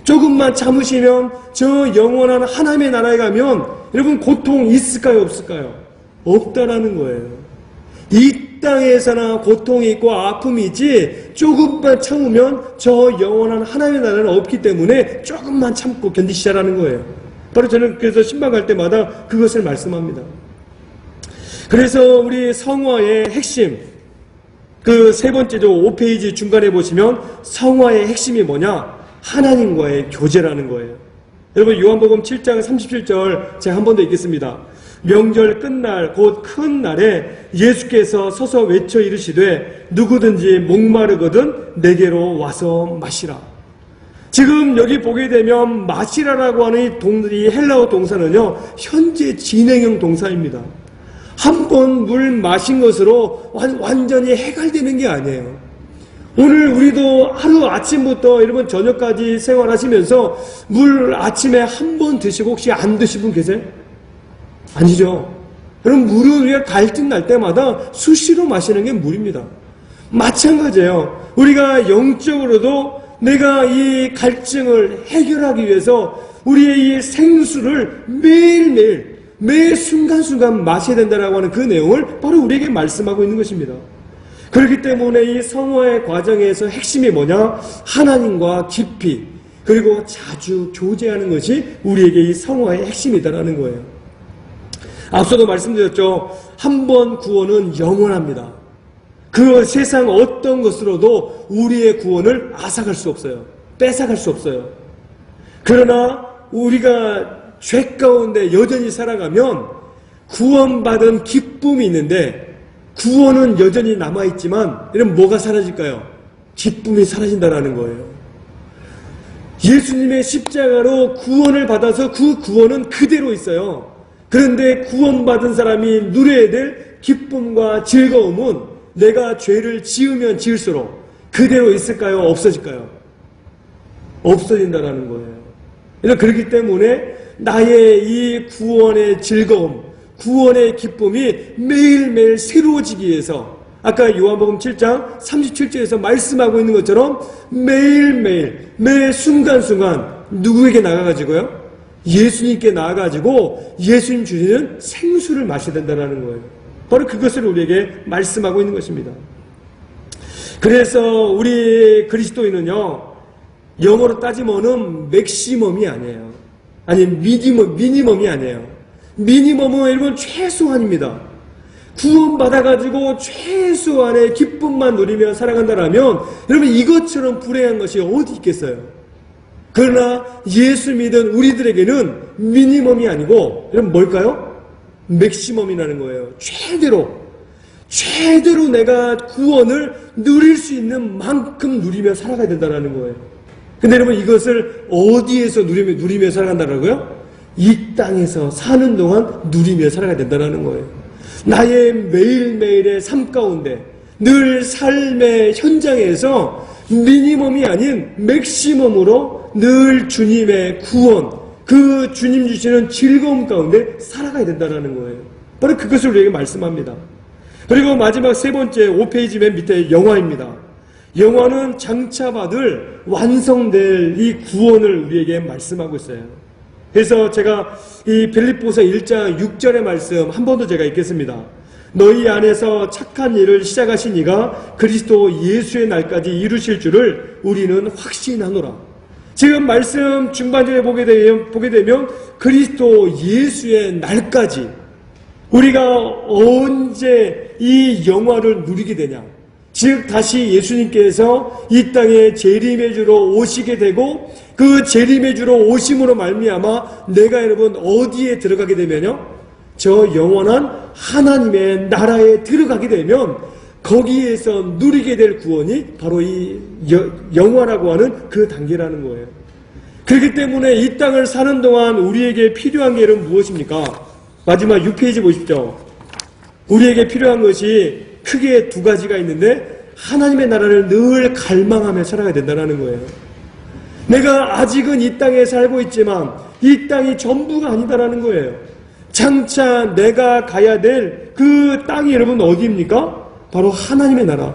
조금만 참으시면 저 영원한 하나님의 나라에 가면 여러분 고통 있을까요? 없을까요? 없다라는 거예요. 이 땅에서나 고통이 있고 아픔이 있지 조금만 참으면 저 영원한 하나님의 나라는 없기 때문에 조금만 참고 견디시라는 거예요. 바로 저는 그래서 신방 갈 때마다 그것을 말씀합니다. 그래서 우리 성화의 핵심 그 세 번째죠. 5페이지 중간에 보시면 성화의 핵심이 뭐냐? 하나님과의 교제라는 거예요. 여러분 요한복음 7장 37절 제가 한 번 더 읽겠습니다. 명절 끝날 곧 큰 날에 예수께서 서서 외쳐 이르시되 누구든지 목마르거든 내게로 와서 마시라. 지금 여기 보게 되면 마시라라고 하는 이 헬라어 동사는요 현재 진행형 동사입니다. 한 번 물 마신 것으로 완전히 해결되는 게 아니에요. 오늘 우리도 하루 아침부터 여러분 저녁까지 생활하시면서 물 아침에 한 번 드시고 혹시 안 드신 분 계세요? 아니죠. 여러분 물은 우리가 갈증 날 때마다 수시로 마시는 게 물입니다. 마찬가지예요. 우리가 영적으로도 내가 이 갈증을 해결하기 위해서 우리의 이 생수를 매일매일 매 순간순간 마셔야 된다라고 하는 그 내용을 바로 우리에게 말씀하고 있는 것입니다. 그렇기 때문에 이 성화의 과정에서 핵심이 뭐냐? 하나님과 깊이 그리고 자주 교제하는 것이 우리에게 이 성화의 핵심이다라는 거예요. 앞서도 말씀드렸죠. 한 번 구원은 영원합니다. 그 세상 어떤 것으로도 우리의 구원을 앗아갈 수 없어요. 뺏어갈 수 없어요. 그러나 우리가 죄 가운데 여전히 살아가면 구원받은 기쁨이 있는데 구원은 여전히 남아있지만 이러면 뭐가 사라질까요? 기쁨이 사라진다는 거예요. 예수님의 십자가로 구원을 받아서 그 구원은 그대로 있어요. 그런데 구원받은 사람이 누려야 될 기쁨과 즐거움은 내가 죄를 지으면 지을수록 그대로 있을까요? 없어질까요? 없어진다는 거예요. 그렇기 때문에 나의 이 구원의 즐거움, 구원의 기쁨이 매일매일 새로워지기 위해서 아까 요한복음 7장 37절에서 말씀하고 있는 것처럼 매일매일 매 순간순간 누구에게 나가가지고요? 예수님께 나아가지고 예수님 주시는 생수를 마셔야 된다는 거예요. 바로 그것을 우리에게 말씀하고 있는 것입니다. 그래서 우리 그리스도인은요, 영어로 따지면은 맥시멈이 아니에요. 아니, 미니멈이 아니에요. 미니멈은 여러분 최소한입니다. 구원받아가지고 최소한의 기쁨만 누리며 살아간다라면 여러분 이것처럼 불행한 것이 어디 있겠어요? 그러나 예수 믿은 우리들에게는 미니멈이 아니고 여러분 뭘까요? 맥시멈이라는 거예요. 최대로 내가 구원을 누릴 수 있는 만큼 누리며 살아가야 된다는 거예요. 근데 여러분 이것을 어디에서 누리며 살아간다라고요? 이 땅에서 사는 동안 누리며 살아가야 된다는 거예요. 나의 매일매일의 삶 가운데 늘 삶의 현장에서 미니멈이 아닌 맥시멈으로 늘 주님의 구원, 그 주님 주시는 즐거움 가운데 살아가야 된다는 거예요. 바로 그것을 우리에게 말씀합니다. 그리고 마지막 세 번째 5페이지 맨 밑에 영화입니다. 영화는 장차 받을 완성될 이 구원을 우리에게 말씀하고 있어요. 그래서 제가 이 빌립보서 1장 6절의 말씀 한 번 더 제가 읽겠습니다. 너희 안에서 착한 일을 시작하신 이가 그리스도 예수의 날까지 이루실 줄을 우리는 확신하노라. 지금 말씀 중반절에 보게 되면 그리스도 예수의 날까지 우리가 언제 이 영화를 누리게 되냐. 즉 다시 예수님께서 이 땅에 재림의 주로 오시게 되고 그 재림의 주로 오심으로 말미암아 내가 여러분 어디에 들어가게 되면요, 저 영원한 하나님의 나라에 들어가게 되면 거기에서 누리게 될 구원이 바로 이 영화라고 하는 그 단계라는 거예요. 그렇기 때문에 이 땅을 사는 동안 우리에게 필요한 게 여러분 무엇입니까? 마지막 6페이지 보십시오. 우리에게 필요한 것이 크게 두 가지가 있는데 하나님의 나라를 늘 갈망하며 살아가야 된다는 거예요. 내가 아직은 이 땅에 살고 있지만 이 땅이 전부가 아니다라는 거예요. 장차 내가 가야 될 그 땅이 여러분 어디입니까? 바로 하나님의 나라.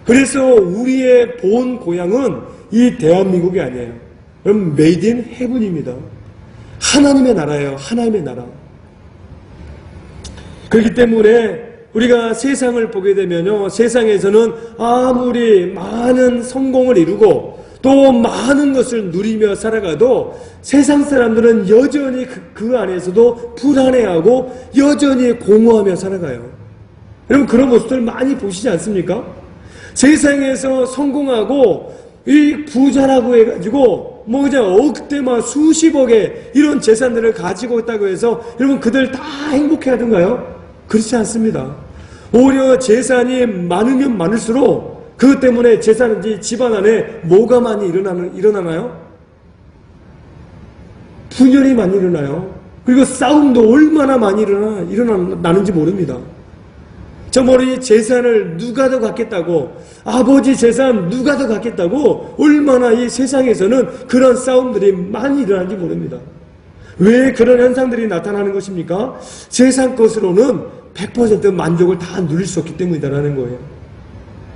그래서 우리의 본 고향은 이 대한민국이 아니에요. 여러분 메이드 인 헤븐입니다. 하나님의 나라예요. 하나님의 나라. 그렇기 때문에 우리가 세상을 보게 되면요, 세상에서는 아무리 많은 성공을 이루고 또 많은 것을 누리며 살아가도 세상 사람들은 여전히 그 안에서도 불안해하고 여전히 공허하며 살아가요. 여러분 그런 모습들 많이 보시지 않습니까? 세상에서 성공하고 이 부자라고 해가지고 뭐 그냥 억대만 수십억의 이런 재산들을 가지고 있다고 해서 여러분 그들 다 행복해하던가요? 그렇지 않습니다. 오히려 재산이 많으면 많을수록 그것 때문에 집안 안에 뭐가 많이 일어나나요? 분열이 많이 일어나요. 그리고 싸움도 얼마나 많이 일어나는지 모릅니다. 저 머리 재산을 누가 더 갖겠다고, 아버지 재산 누가 더 갖겠다고 얼마나 이 세상에서는 그런 싸움들이 많이 일어나는지 모릅니다. 왜 그런 현상들이 나타나는 것입니까? 세상 것으로는 100% 만족을 다 누릴 수 없기 때문이다라는 거예요.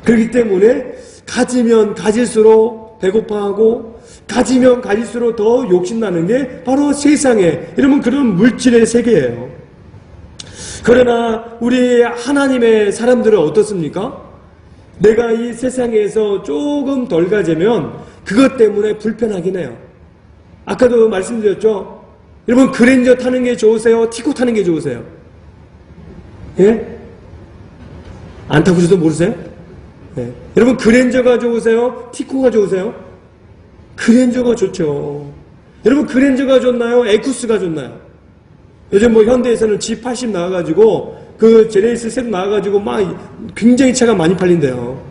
그렇기 때문에 가지면 가질수록 배고파하고 가지면 가질수록 더 욕심나는 게 바로 세상에 여러분 그런 물질의 세계예요. 그러나 우리 하나님의 사람들은 어떻습니까? 내가 이 세상에서 조금 덜 가지면 그것 때문에 불편하긴 해요. 아까도 말씀드렸죠? 여러분 그랜저 타는 게 좋으세요? 티코 타는 게 좋으세요? 예? 안 타보셔도 모르세요? 예. 여러분 그랜저가 좋으세요? 티코가 좋으세요? 그랜저가 좋죠. 여러분 그랜저가 좋나요? 에쿠스가 좋나요? 요즘 뭐 현대에서는 G80 나와가지고 그 제네시스 새로 나와가지고 막 굉장히 차가 많이 팔린대요.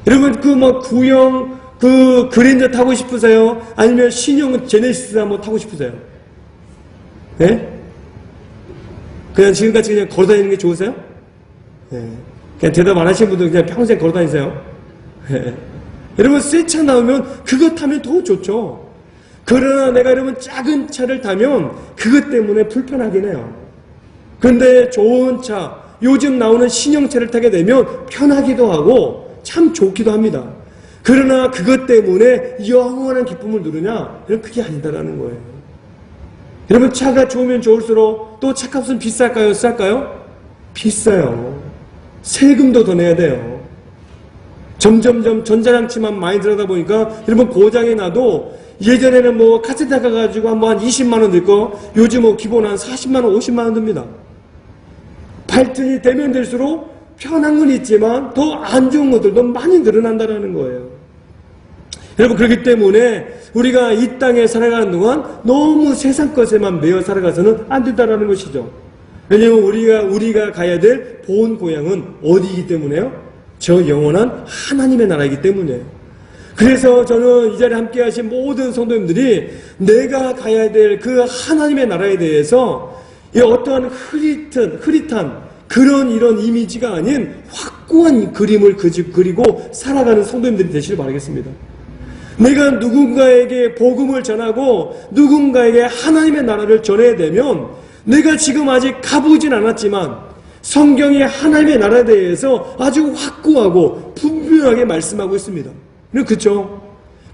여러분 그 뭐 구형 그 그랜저 타고 싶으세요? 아니면 신형 제네시스 한번 타고 싶으세요? 예? 그냥 지금같이 그냥 걸어다니는 게 좋으세요? 예. 그냥 대답 안 하시는 분들 그냥 평생 걸어다니세요? 예. 여러분 새 차 나오면 그거 타면 더 좋죠. 그러나 내가 여러분 작은 차를 타면 그것 때문에 불편하긴 해요. 그런데 좋은 차, 요즘 나오는 신형차를 타게 되면 편하기도 하고 참 좋기도 합니다. 그러나 그것 때문에 영원한 기쁨을 누르냐? 그게 아니다라는 거예요. 여러분, 차가 좋으면 좋을수록 또 차값은 비쌀까요? 쌀까요? 비싸요. 세금도 더 내야 돼요. 점점점 전자장치만 많이 들어가다 보니까 여러분, 고장이 나도 예전에는 뭐 카세트 가가지고 한 20만 원 들고 요즘 뭐 기본 한 40만 원, 50만 원 듭니다. 발전이 되면 될수록 편한 건 있지만 더 안 좋은 것들도 많이 늘어난다는 거예요. 여러분, 그렇기 때문에 우리가 이 땅에 살아가는 동안 너무 세상 것에만 매여 살아가서는 안 된다는 것이죠. 왜냐하면 우리가 가야 될 본 고향은 어디이기 때문에요? 저 영원한 하나님의 나라이기 때문에요. 그래서 저는 이 자리에 함께 하신 모든 성도님들이 내가 가야 될 그 하나님의 나라에 대해서 이 어떠한 흐릿한 그런 이런 이미지가 아닌 확고한 그림을 그리고 살아가는 성도님들이 되시길 바라겠습니다. 내가 누군가에게 복음을 전하고 누군가에게 하나님의 나라를 전해야 되면 내가 지금 아직 가보진 않았지만 성경이 하나님의 나라에 대해서 아주 확고하고 분명하게 말씀하고 있습니다. 그렇죠?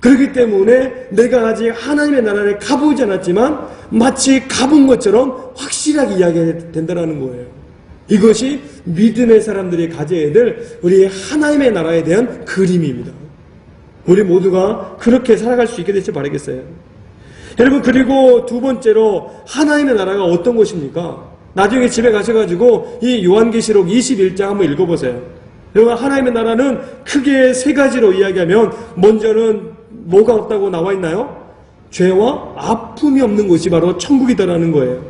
그렇기 때문에 내가 아직 하나님의 나라를 가보지 않았지만 마치 가본 것처럼 확실하게 이야기해야 된다는 거예요. 이것이 믿음의 사람들이 가져야 될 우리 하나님의 나라에 대한 그림입니다. 우리 모두가 그렇게 살아갈 수 있게 되길 바라겠어요. 여러분, 그리고 두 번째로 하나님의 나라가 어떤 것입니까? 나중에 집에 가셔가지고 이 요한계시록 21장 한번 읽어보세요. 여러분, 하나님의 나라는 크게 세 가지로 이야기하면 먼저는 뭐가 없다고 나와 있나요? 죄와 아픔이 없는 곳이 바로 천국이다라는 거예요.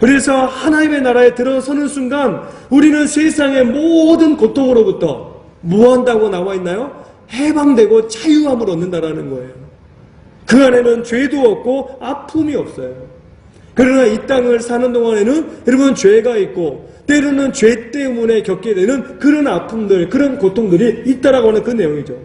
그래서 하나님의 나라에 들어서는 순간 우리는 세상의 모든 고통으로부터 뭐 한다고 나와 있나요? 해방되고 자유함을 얻는다라는 거예요. 그 안에는 죄도 없고 아픔이 없어요. 그러나 이 땅을 사는 동안에는 여러분, 죄가 있고 때로는 죄 때문에 겪게 되는 그런 아픔들, 그런 고통들이 있다라고 하는 그 내용이죠.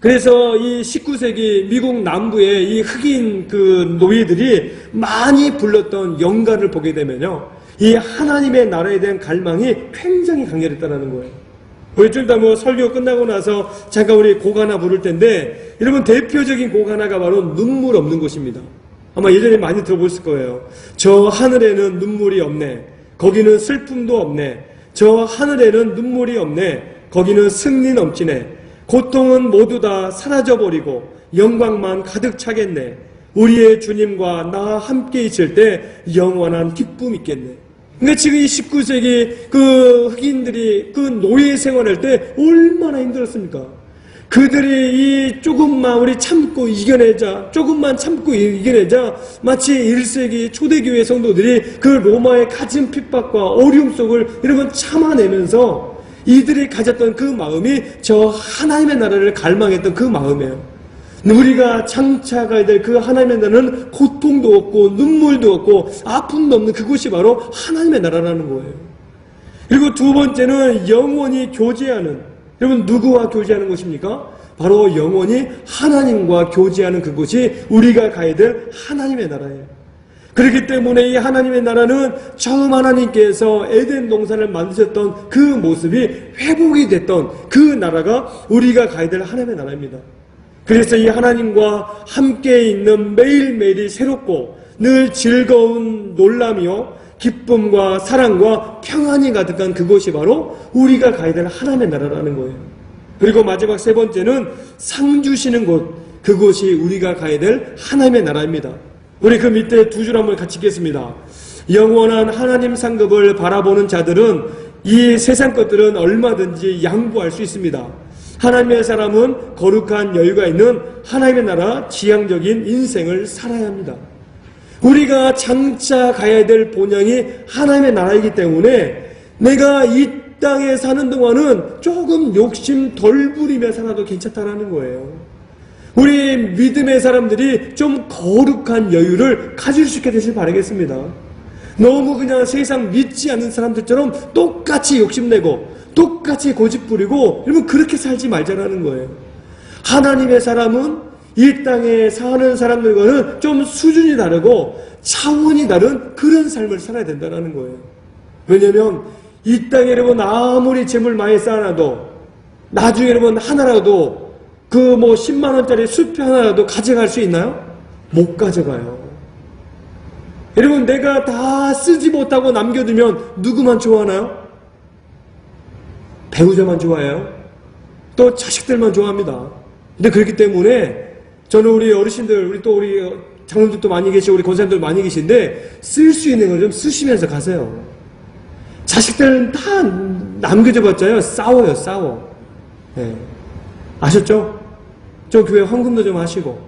그래서 이 19세기 미국 남부의 이 흑인 그 노예들이 많이 불렀던 연가를 보게 되면요, 이 하나님의 나라에 대한 갈망이 굉장히 강렬했다는 거예요. 우리 좀 이따 뭐 설교 끝나고 나서 잠깐 우리 곡 하나 부를 텐데, 여러분, 대표적인 곡 하나가 바로 눈물 없는 곳입니다. 아마 예전에 많이 들어보실 거예요. 저 하늘에는 눈물이 없네. 거기는 슬픔도 없네. 저 하늘에는 눈물이 없네. 거기는 승리 넘치네. 고통은 모두 다 사라져버리고 영광만 가득 차겠네. 우리의 주님과 나 함께 있을 때 영원한 기쁨 있겠네. 근데 지금 이 19세기 그 흑인들이 그 노예 생활할 때 얼마나 힘들었습니까? 그들이 이 조금만 우리 참고 이겨내자, 조금만 참고 이겨내자, 마치 1세기 초대교회 성도들이 그 로마의 가진 핍박과 어려움 속을 여러분 참아내면서 이들이 가졌던 그 마음이 저 하나님의 나라를 갈망했던 그 마음이에요. 우리가 장차 가야 될 그 하나님의 나라는 고통도 없고 눈물도 없고 아픔도 없는 그곳이 바로 하나님의 나라라는 거예요. 그리고 두 번째는 영원히 교제하는, 여러분, 누구와 교제하는 것입니까? 바로 영원히 하나님과 교제하는 그곳이 우리가 가야 될 하나님의 나라예요. 그렇기 때문에 이 하나님의 나라는 처음 하나님께서 에덴 동산을 만드셨던 그 모습이 회복이 됐던 그 나라가 우리가 가야 될 하나님의 나라입니다. 그래서 이 하나님과 함께 있는 매일매일이 새롭고 늘 즐거운 놀람이요, 기쁨과 사랑과 평안이 가득한 그곳이 바로 우리가 가야 될 하나님의 나라라는 거예요. 그리고 마지막 세 번째는 상 주시는 곳, 그곳이 우리가 가야 될 하나님의 나라입니다. 우리 그 밑에 두 줄 한번 같이 읽겠습니다. 영원한 하나님 상급을 바라보는 자들은 이 세상 것들은 얼마든지 양보할 수 있습니다. 하나님의 사람은 거룩한 여유가 있는 하나님의 나라 지향적인 인생을 살아야 합니다. 우리가 장차 가야 될 본향이 하나님의 나라이기 때문에 내가 이 땅에 사는 동안은 조금 욕심 덜 부리며 살아도 괜찮다라는 거예요. 우리 믿음의 사람들이 좀 거룩한 여유를 가질 수 있게 되시길 바라겠습니다. 너무 그냥 세상 믿지 않는 사람들처럼 똑같이 욕심내고 똑같이 고집부리고 여러분 그렇게 살지 말자라는 거예요. 하나님의 사람은 이 땅에 사는 사람들과는 좀 수준이 다르고 차원이 다른 그런 삶을 살아야 된다는 거예요. 왜냐면 이 땅에 여러분 아무리 재물 많이 쌓아놔도 나중에 여러분 하나라도 그 뭐 10만원짜리 수표 하나라도 가져갈 수 있나요? 못 가져가요. 여러분 내가 다 쓰지 못하고 남겨두면 누구만 좋아하나요? 배우자만 좋아해요? 또 자식들만 좋아합니다. 근데 그렇기 때문에 저는 우리 어르신들, 우리 장로들도 많이 계시고 우리 권사님들 많이 계신데 쓸 수 있는 걸 좀 쓰시면서 가세요. 자식들은 다 남겨줘봤자요 싸워요. 싸워. 네. 아셨죠? 저 교회 헌금도 좀 하시고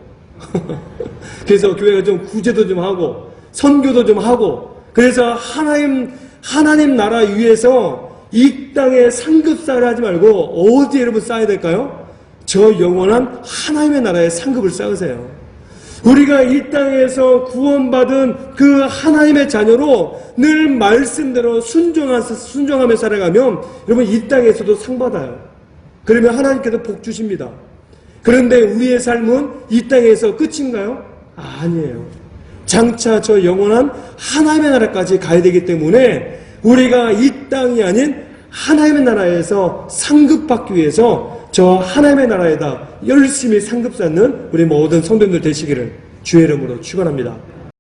그래서 교회가 좀 구제도 좀 하고 선교도 좀 하고 그래서 하나님 나라 위에서 이 땅에 상급사를 하지 말고 어디에 여러분 쌓아야 될까요? 저 영원한 하나님의 나라에 상급을 쌓으세요. 우리가 이 땅에서 구원받은 그 하나님의 자녀로 늘 말씀대로 순종하며 살아가면 여러분 이 땅에서도 상 받아요. 그러면 하나님께서 복 주십니다. 그런데 우리의 삶은 이 땅에서 끝인가요? 아니에요. 장차 저 영원한 하나님의 나라까지 가야 되기 때문에 우리가 이 땅이 아닌 하나님의 나라에서 상급받기 위해서 저 하나님의 나라에다 열심히 상급 쌓는 우리 모든 성도님들 되시기를 주의 이름으로 축원합니다.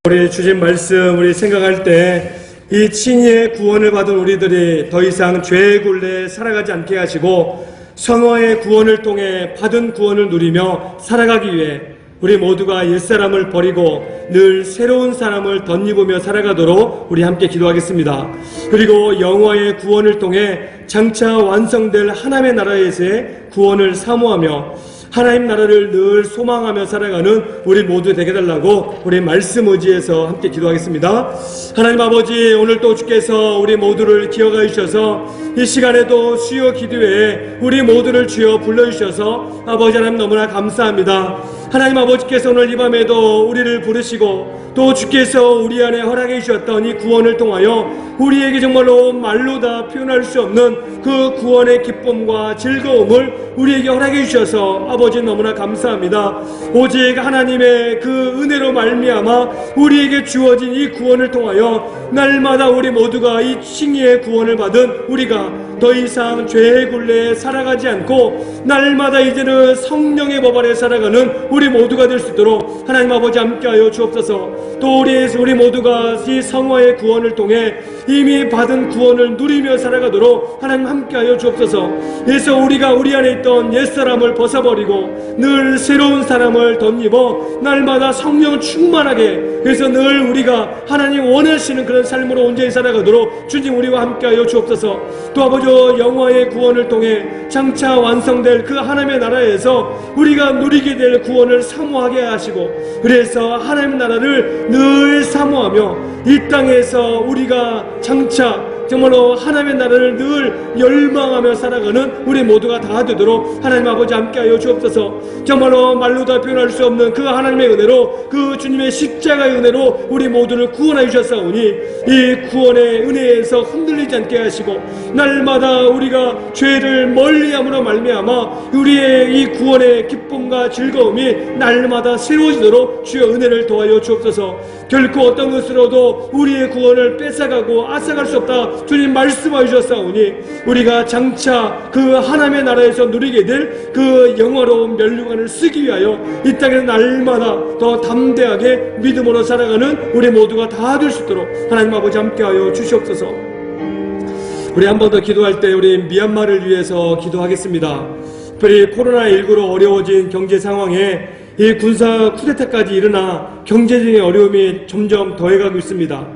우리 주신 말씀 우리 생각할 때 이 친히의 구원을 받은 우리들이 더 이상 죄의 굴레에 살아가지 않게 하시고 성화의 구원을 통해 받은 구원을 누리며 살아가기 위해 우리 모두가 옛사람을 버리고 늘 새로운 사람을 덧입으며 살아가도록 우리 함께 기도하겠습니다. 그리고 영화의 구원을 통해 장차 완성될 하나님의 나라에서의 구원을 사모하며 하나님 나라를 늘 소망하며 살아가는 우리 모두 되게 달라고 우리 말씀 의지해서 함께 기도하겠습니다. 하나님 아버지, 오늘 또 주께서 우리 모두를 기억하여 주셔서 이 시간에도 수요 기도회에 우리 모두를 주여 불러주셔서 아버지 하나님 너무나 감사합니다. 하나님 아버지께서 오늘 이 밤에도 우리를 부르시고 또 주께서 우리 안에 허락해 주셨던 이 구원을 통하여 우리에게 정말로 말로 다 표현할 수 없는 그 구원의 기쁨과 즐거움을 우리에게 허락해 주셔서 아버지 너무나 감사합니다. 오직 하나님의 그 은혜로 말미암아 우리에게 주어진 이 구원을 통하여 날마다 우리 모두가 이 칭의의 구원을 받은 우리가 더 이상 죄의 굴레에 살아가지 않고 날마다 이제는 성령의 법 아래 살아가는 우리 모두가 될 수 있도록 하나님 아버지 함께하여 주옵소서. 또 우리 모두가 이 성화의 구원을 통해 이미 받은 구원을 누리며 살아가도록 하나님 함께하여 주옵소서. 그래서 우리가 우리 안에 있던 옛사람을 벗어버리고 늘 새로운 사람을 덧입어 날마다 성령 충만하게 그래서 늘 우리가 하나님 원하시는 그런 삶으로 온전히 살아가도록 주님 우리와 함께하여 주옵소서. 또 아버지 영화의 구원을 통해 장차 완성될 그 하나님의 나라에서 우리가 누리게 될 구원을 사모하게 하시고 그래서 하나님의 나라를 늘 사모하며 이 땅에서 우리가 장차 정말로 하나님의 나라를 늘 열망하며 살아가는 우리 모두가 다 되도록 하나님 아버지 함께하여 주옵소서. 정말로 말로 다 표현할 수 없는 그 하나님의 은혜로 그 주님의 십자가의 은혜로 우리 모두를 구원하여 주셨사오니 이 구원의 은혜에서 흔들리지 않게 하시고 날마다 우리가 죄를 멀리함으로 말미암아 우리의 이 구원의 기쁨과 즐거움이 날마다 새로워지도록 주여 은혜를 도와여 주옵소서. 결코 어떤 것으로도 우리의 구원을 뺏어가고 앗아갈 수 없다 주님 말씀하여 주셨사오니 우리가 장차 그 하나님의 나라에서 누리게 될 그 영화로운 면류관을 쓰기 위하여 이 땅에서 날마다 더 담대하게 믿음으로 살아가는 우리 모두가 다 될 수 있도록 하나님 아버지 함께하여 주시옵소서. 우리 한 번 더 기도할 때 우리 미얀마를 위해서 기도하겠습니다. 특별히 코로나19로 어려워진 경제 상황에 이 군사 쿠데타까지 일어나 경제적인 어려움이 점점 더해가고 있습니다.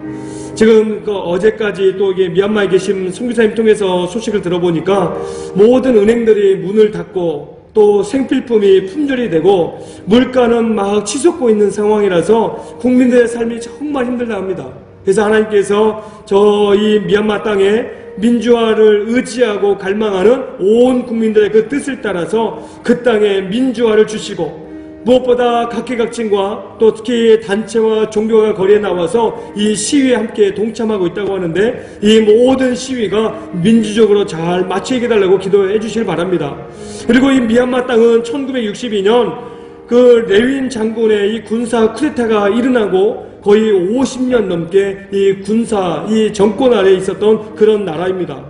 지금 어제까지 또 이게 미얀마에 계신 선교사님 통해서 소식을 들어보니까 모든 은행들이 문을 닫고 또 생필품이 품절이 되고 물가는 막 치솟고 있는 상황이라서 국민들의 삶이 정말 힘들다 합니다. 그래서 하나님께서 저 이 미얀마 땅에 민주화를 의지하고 갈망하는 온 국민들의 그 뜻을 따라서 그 땅에 민주화를 주시고 무엇보다 각계각층과 또 특히 단체와 종교가 거리에 나와서 이 시위에 함께 동참하고 있다고 하는데 이 모든 시위가 민주적으로 잘 마치게 해달라고 기도해 주시길 바랍니다. 그리고 이 미얀마 땅은 1962년 그 레윈 장군의 이 군사 쿠데타가 일어나고 거의 50년 넘게 이 군사, 이 정권 아래에 있었던 그런 나라입니다.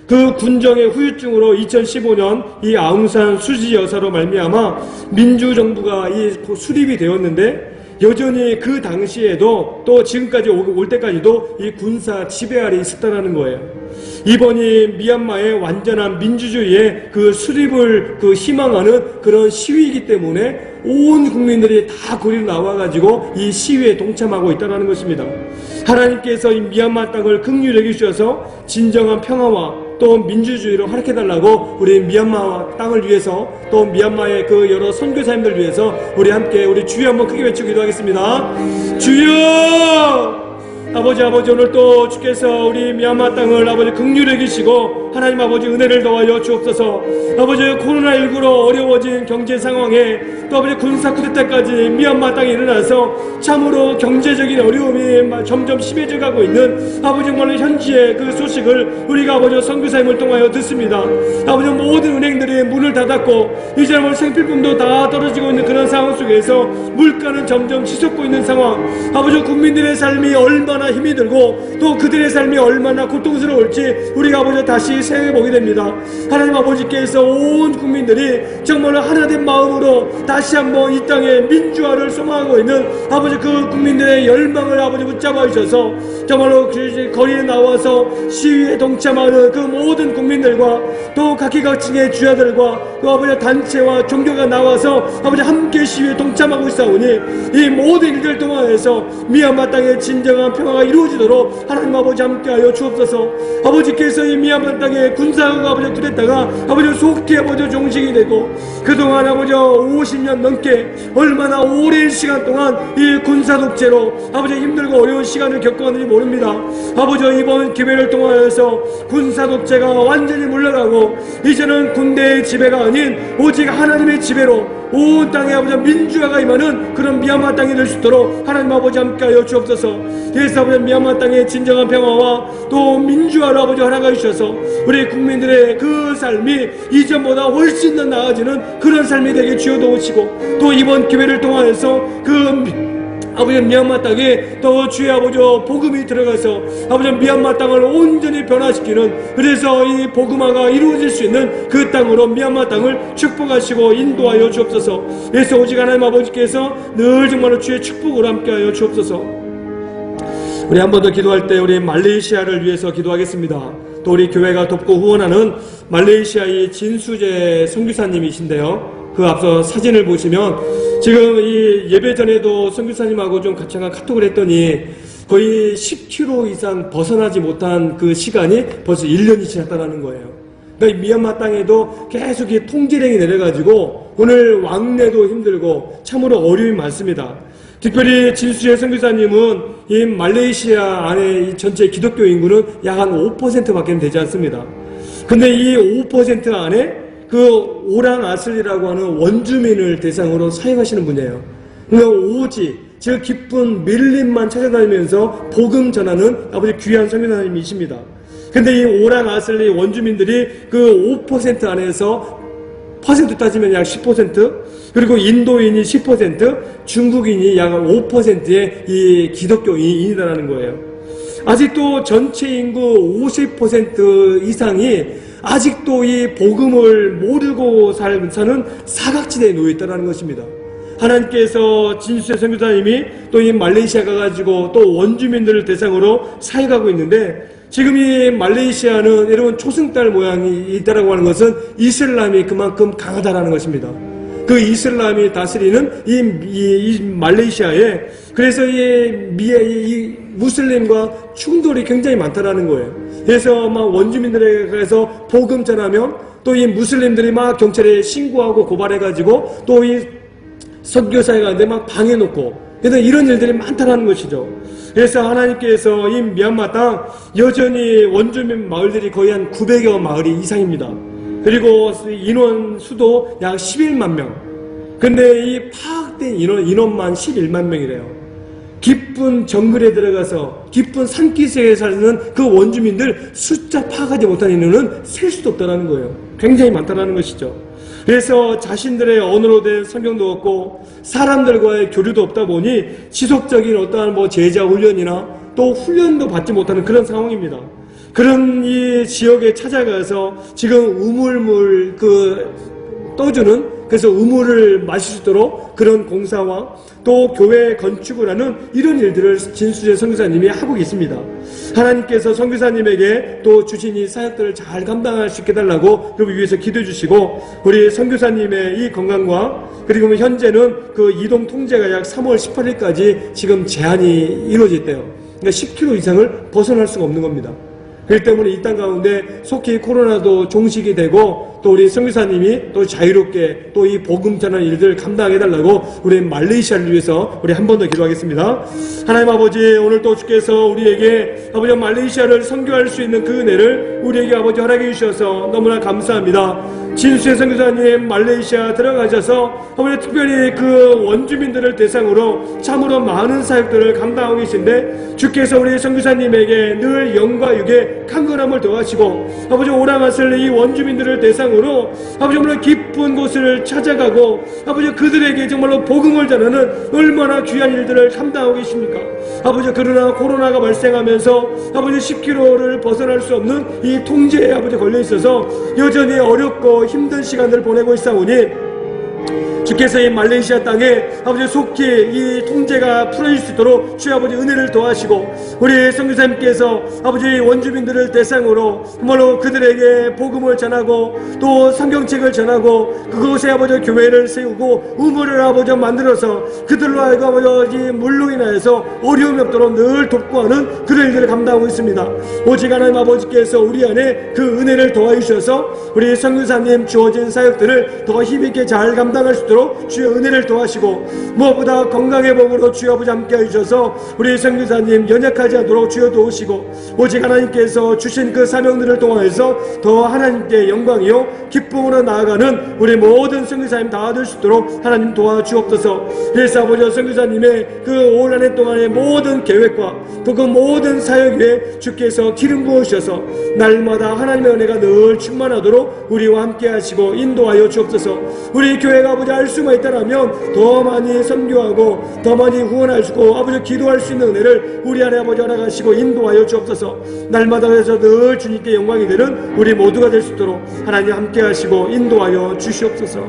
그 군정의 후유증으로 2015년 이 아웅산 수지 여사로 말미암아 민주정부가 이 수립이 되었는데, 여전히 그 당시에도 또 지금까지 올 때까지도 이 군사 지배 아래 있었다는 거예요. 이번이 미얀마의 완전한 민주주의의 그 수립을 희망하는 그런 시위이기 때문에 온 국민들이 다 거리로 나와가지고 이 시위에 동참하고 있다는 것입니다. 하나님께서 이 미얀마 땅을 긍휼히 여기셔서 진정한 평화와 또 민주주의를 허락해달라고 우리 미얀마 땅을 위해서 또 미얀마의 그 여러 선교사님들 위해서 우리 함께 우리 주여 한번 크게 외치고 기도하겠습니다. 주여! 아버지 오늘 또 주께서 우리 미얀마 땅을 아버지 긍휼히 여기시고 하나님 아버지 은혜를 더하여 주옵소서. 아버지 코로나19로 어려워진 경제 상황에 또 아버지 군사 쿠데타까지 미얀마 땅에 일어나서 참으로 경제적인 어려움이 점점 심해져 가고 있는 아버지 정말 현지의 그 소식을 우리가 아버지 선교사님을 통하여 듣습니다. 아버지 모든 은행들이 문을 닫았고 이제 뭐 생필품도 다 떨어지고 있는 그런 상황 속에서 물가는 점점 치솟고 있는 상황, 아버지 국민들의 삶이 얼마나 힘이 들고 또 그들의 삶이 얼마나 고통스러울지 우리가 아버지 다시 생각해보게 됩니다. 하나님 아버지께서 온 국민들이 정말로 하나된 마음으로 다시 한번 이 땅에 민주화를 소망하고 있는 아버지 그 국민들의 열망을 아버지 붙잡아 주셔서 정말로 거리에 나와서 시위에 동참하는 그 모든 국민들과 또 각기각층의 주야들과 또 아버지 단체와 종교가 나와서 아버지 함께 시위에 동참하고 있사오니 이 모든 일들 통하여서 미얀마 땅의 진정한 평화가 이루어지도록 하나님 아버지 함께하여 주옵소서. 아버지께서 이 미얀마 땅에 군사가 아버지 쿠데타가 아버지 속히 아버지 종식이 되고 그동안 아버지 50년 넘게 얼마나 오랜 시간 동안 이 군사 독재로 아버지 힘들고 어려운 시간을 겪어왔는지 모릅니다. 아버지 이번 기회를 통하여서 군사 독재가 완전히 물러가고 이제는 군대의 지배가 아닌 오직 하나님의 지배로 온 땅에 아버지 민주화가 임하는 그런 미얀마 땅이 될 수 있도록 하나님 아버지 함께하여 주옵소서. 그래서 아버지 미얀마 땅의 진정한 평화와 또 민주화를 아버지 허락해 주셔서 우리 국민들의 그 삶이 이전보다 훨씬 더 나아지는 그런 삶이 되게 주여 도우시고 또 이번 기회를 통하여서 아버지 미얀마 땅에 또 주의 아버지 복음이 들어가서 아버지 미얀마 땅을 온전히 변화시키는 그래서 이 복음화가 이루어질 수 있는 그 땅으로 미얀마 땅을 축복하시고 인도하여 주옵소서. 그래서 오직 하나님 아버지께서 늘 정말로 주의 축복으로 함께하여 주옵소서. 우리 한 번 더 기도할 때 우리 말레이시아를 위해서 기도하겠습니다. 또 우리 교회가 돕고 후원하는 말레이시아의 진수재 선교사님이신데요. 그 앞서 사진을 보시면 지금 이 예배 전에도 선교사님하고 좀 같이 카톡을 했더니 거의 10km 이상 벗어나지 못한 그 시간이 벌써 1년이 지났다는 거예요. 그러니까 미얀마 땅에도 계속 이 통지령이 내려가지고 오늘 왕래도 힘들고 참으로 어려움이 많습니다. 특별히 진수재 선교사님은 이 말레이시아 안에 이 전체 기독교 인구는 약 한 5%밖에 되지 않습니다. 근데 이 5% 안에 그 오랑 아슬리라고 하는 원주민을 대상으로 사역하시는 분이에요. 그러니까 오직 즉 기쁜 밀림만 찾아다니면서 복음 전하는 아버지 귀한 선교사님이십니다. 근데 이 오랑 아슬리 원주민들이 그 5% 안에서 퍼센트 따지면 약 10%, 그리고 인도인이 10%, 중국인이 약 5%의 이 기독교인이라는 거예요. 아직도 전체 인구 50% 이상이 아직도 이 복음을 모르고 사는 사각지대에 놓여 있다는 것입니다. 하나님께서 진수재 선교사님이 또 이 말레이시아 가가지고 또 원주민들을 대상으로 사역하고 있는데 지금 이 말레이시아는 여러분 초승달 모양이 있다라고 하는 것은 이슬람이 그만큼 강하다라는 것입니다. 그 이슬람이 다스리는 이 말레이시아에 그래서 이 무슬림과 충돌이 굉장히 많다라는 거예요. 그래서 막 원주민들에게 가서 복음 전하면 또 이 무슬림들이 막 경찰에 신고하고 고발해가지고 또 이 선교사에 가는데 막 방해놓고 그래서 이런 일들이 많다라는 것이죠. 그래서 하나님께서 이 미얀마 땅 여전히 원주민 마을들이 거의 한 900여 마을이 이상입니다. 그리고 인원 수도 약 11만 명. 근데 이 파악된 인원만 11만 명이래요. 깊은 정글에 들어가서 깊은 산기슭에 사는 그 원주민들 숫자 파악하지 못한 인원은 셀 수도 없다는 거예요. 굉장히 많다는 것이죠. 그래서 자신들의 언어로 된 성경도 없고 사람들과의 교류도 없다 보니 지속적인 어떠한 제자 훈련이나 또 훈련도 받지 못하는 그런 상황입니다. 그런 이 지역에 찾아가서 지금 우물물 떠주는, 그래서 우물을 마실 수 있도록 그런 공사와 또 교회 건축을 하는 이런 일들을 진수재 선교사님이 하고 있습니다. 하나님께서 선교사님에게 또 주신 이 사역들을 잘 감당할 수 있게 해달라고 여러분 위해서 기도해 주시고, 우리 선교사님의 이 건강과 그리고 현재는 그 이동 통제가 약 3월 18일까지 지금 제한이 이루어졌대요. 그러니까 10km 이상을 벗어날 수가 없는 겁니다. 그렇기 때문에 이 땅 가운데 속히 코로나도 종식이 되고 또 우리 선교사님이 또 자유롭게 또 이 복음 전하는 일들을 감당해달라고 우리 말레이시아를 위해서 우리 한 번 더 기도하겠습니다. 하나님 아버지, 오늘 또 주께서 우리에게 아버지 말레이시아를 선교할 수 있는 그 은혜를 우리에게 아버지 허락해 주셔서 너무나 감사합니다. 진수의 선교사님 말레이시아 들어가셔서 아버지 특별히 그 원주민들을 대상으로 참으로 많은 사역들을 감당하고 계신데, 주께서 우리 선교사님에게 늘 영과 육의 강건함을 더하시고 아버지 오랑아슬 이 원주민들을 대상으로 아버지 정말 깊은 곳을 찾아가고 아버지 그들에게 정말로 복음을 전하는 얼마나 귀한 일들을 감당하고 계십니까? 아버지, 그러나 코로나가 발생하면서 아버지 10km를 벗어날 수 없는 이 통제에 아버지 걸려 있어서 여전히 어렵고 힘든 시간을 보내고 있사오니 주께서 이 말레이시아 땅에 아버지 속히 이 통제가 풀어질 수 있도록 주의 아버지 은혜를 더하시고, 우리 선교사님께서 아버지 원주민들을 대상으로 정말로 그들에게 복음을 전하고 또 성경책을 전하고 그곳에 아버지 교회를 세우고 우물을 아버지 만들어서 그들로 하여금 아버지 물로 인하여서 어려움이 없도록 늘 돕고 하는 그런 일들을 감당하고 있습니다. 오직 하나님 아버지께서 우리 안에 그 은혜를 더하여 주셔서 우리 선교사님 주어진 사역들을 더 힘있게 잘 감당할 수 있도록 주의 은혜를 더하시고, 무엇보다 건강의 복으로 주여 아버지 함께 해주셔서 우리 선교사님 연약하지 않도록 주여 도우시고, 오직 하나님께서 주신 그 사명들을 통하여서 더 하나님께 영광이요 기쁨으로 나아가는 우리 모든 선교사님 다 될 수 있도록 하나님 도와주옵소서. 그래서 아버지 선교사님의 그 올 한 해 동안의 모든 계획과 또 그 모든 사역 위에 주께서 기름 부으셔서 날마다 하나님의 은혜가 늘 충만하도록 우리와 함께 하시고 인도하여 주옵소서. 우리 교회가 아버지 할 수만 있다라면 더 많이 선교하고 더 많이 후원하시고 아버지 기도할 수 있는 은혜를 우리 안에 아버지 허락하시고 인도하여 주옵소서. 날마다 해서 늘 주님께 영광이 되는 우리 모두가 될 수 있도록 하나님 함께 하시고 인도하여 주시옵소서.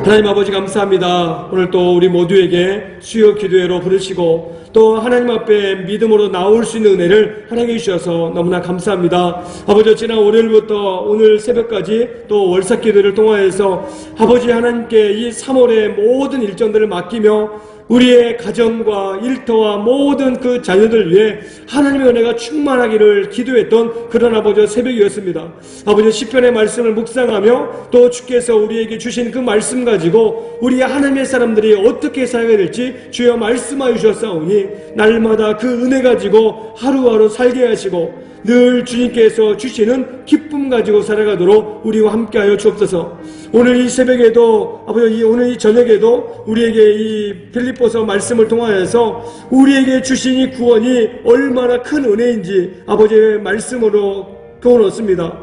하나님 아버지 감사합니다. 오늘 또 우리 모두에게 수요 기도회로 부르시고 또 하나님 앞에 믿음으로 나올 수 있는 은혜를 허락해 주셔서 너무나 감사합니다. 아버지, 지난 월요일부터 오늘 새벽까지 또 월삭 기도를 통하여서 아버지 하나님께 이 3월의 모든 일정들을 맡기며 우리의 가정과 일터와 모든 그 자녀들 위해 하나님의 은혜가 충만하기를 기도했던 그런 아버지 새벽이었습니다. 아버지 시편의 말씀을 묵상하며 또 주께서 우리에게 주신 그 말씀 가지고 우리 하나님의 사람들이 어떻게 살아야 될지 주여 말씀하여 주셨사오니 날마다 그 은혜 가지고 하루하루 살게 하시고 늘 주님께서 주시는 기쁨 가지고 살아가도록 우리와 함께하여 주옵소서. 오늘 이 새벽에도 아버지 오늘 이 저녁에도 우리에게 이 빌립보서 말씀을 통하여서 우리에게 주신 이 구원이 얼마나 큰 은혜인지 아버지의 말씀으로 교훈 얻습니다.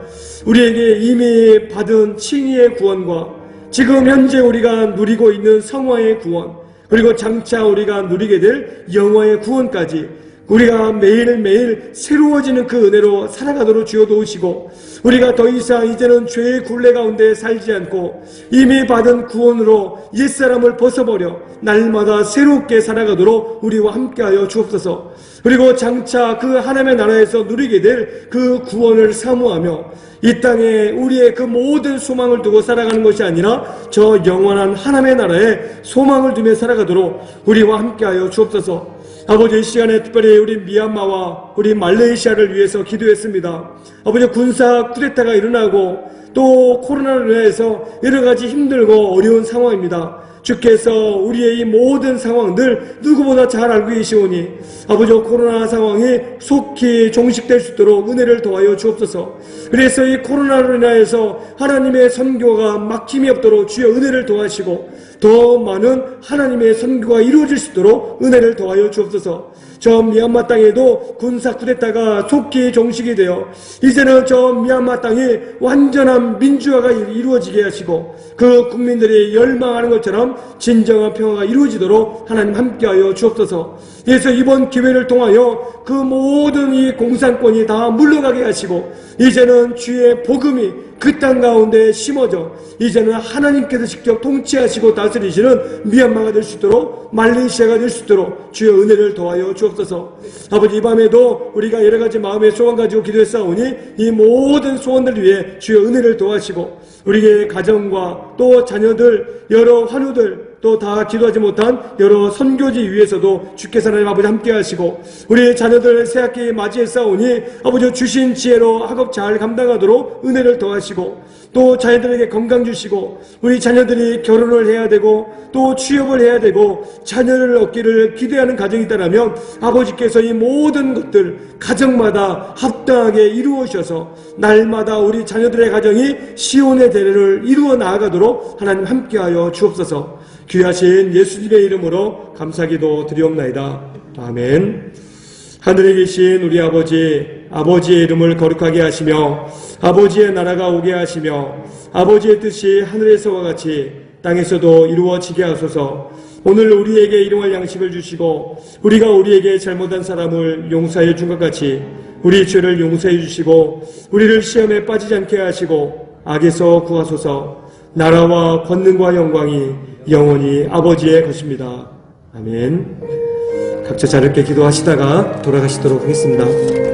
우리에게 이미 받은 칭의의 구원과 지금 현재 우리가 누리고 있는 성화의 구원, 그리고 장차 우리가 누리게 될 영화의 구원까지 우리가 매일매일 새로워지는 그 은혜로 살아가도록 주여 도우시고, 우리가 더 이상 이제는 죄의 굴레 가운데 살지 않고 이미 받은 구원으로 옛사람을 벗어버려 날마다 새롭게 살아가도록 우리와 함께하여 주옵소서. 그리고 장차 그 하나님의 나라에서 누리게 될 그 구원을 사모하며 이 땅에 우리의 그 모든 소망을 두고 살아가는 것이 아니라 저 영원한 하나님의 나라에 소망을 두며 살아가도록 우리와 함께하여 주옵소서. 아버지, 이 시간에 특별히 우리 미얀마와 우리 말레이시아를 위해서 기도했습니다. 아버지, 군사 쿠데타가 일어나고 또 코로나로 인해서 여러 가지 힘들고 어려운 상황입니다. 주께서 우리의 이 모든 상황들 누구보다 잘 알고 계시오니 아버지 코로나 상황이 속히 종식될 수 있도록 은혜를 더하여 주옵소서. 그래서 이 코로나로 인하여서 하나님의 선교가 막힘이 없도록 주여 은혜를 더하시고 더 많은 하나님의 선교가 이루어질 수 있도록 은혜를 더하여 주옵소서. 저 미얀마 땅에도 군사 쿠데타가 속히 종식이 되어 이제는 저 미얀마 땅이 완전한 민주화가 이루어지게 하시고 그 국민들이 열망하는 것처럼 진정한 평화가 이루어지도록 하나님 함께하여 주옵소서. 그래서 이번 기회를 통하여 그 모든 이 공산권이 다 물러가게 하시고 이제는 주의 복음이 그 땅 가운데 심어져 이제는 하나님께서 직접 통치하시고 다스리시는 미얀마가 될 수 있도록 말레이시아가 될 수 있도록 주의 은혜를 더하여 주옵소서. 아버지, 이 밤에도 우리가 여러 가지 마음의 소원 가지고 기도했사오니 이 모든 소원들 위해 주의 은혜를 더하시고 우리의 가정과 또 자녀들 여러 환우들 또 다 기도하지 못한 여러 선교지 위에서도 주께서 하나님 아버지 함께 하시고 우리 자녀들 새학기 맞이했사오니 아버지 주신 지혜로 학업 잘 감당하도록 은혜를 더하시고 또 자녀들에게 건강 주시고 우리 자녀들이 결혼을 해야 되고 또 취업을 해야 되고 자녀를 얻기를 기대하는 가정이 있다면 아버지께서 이 모든 것들 가정마다 합당하게 이루어 주셔서 날마다 우리 자녀들의 가정이 시온의 대례를 이루어 나아가도록 하나님 함께하여 주옵소서. 귀하신 예수님의 이름으로 감사기도 드리옵나이다. 아멘. 하늘에 계신 우리 아버지의 이름을 거룩하게 하시며 아버지의 나라가 오게 하시며 아버지의 뜻이 하늘에서와 같이 땅에서도 이루어지게 하소서. 오늘 우리에게 일용할 양식을 주시고 우리가 우리에게 잘못한 사람을 용서해 준 것 같이 우리 죄를 용서해 주시고 우리를 시험에 빠지지 않게 하시고 악에서 구하소서. 나라와 권능과 영광이 영원히 아버지의 것입니다. 아멘. 각자 자유롭게 기도하시다가 돌아가시도록 하겠습니다.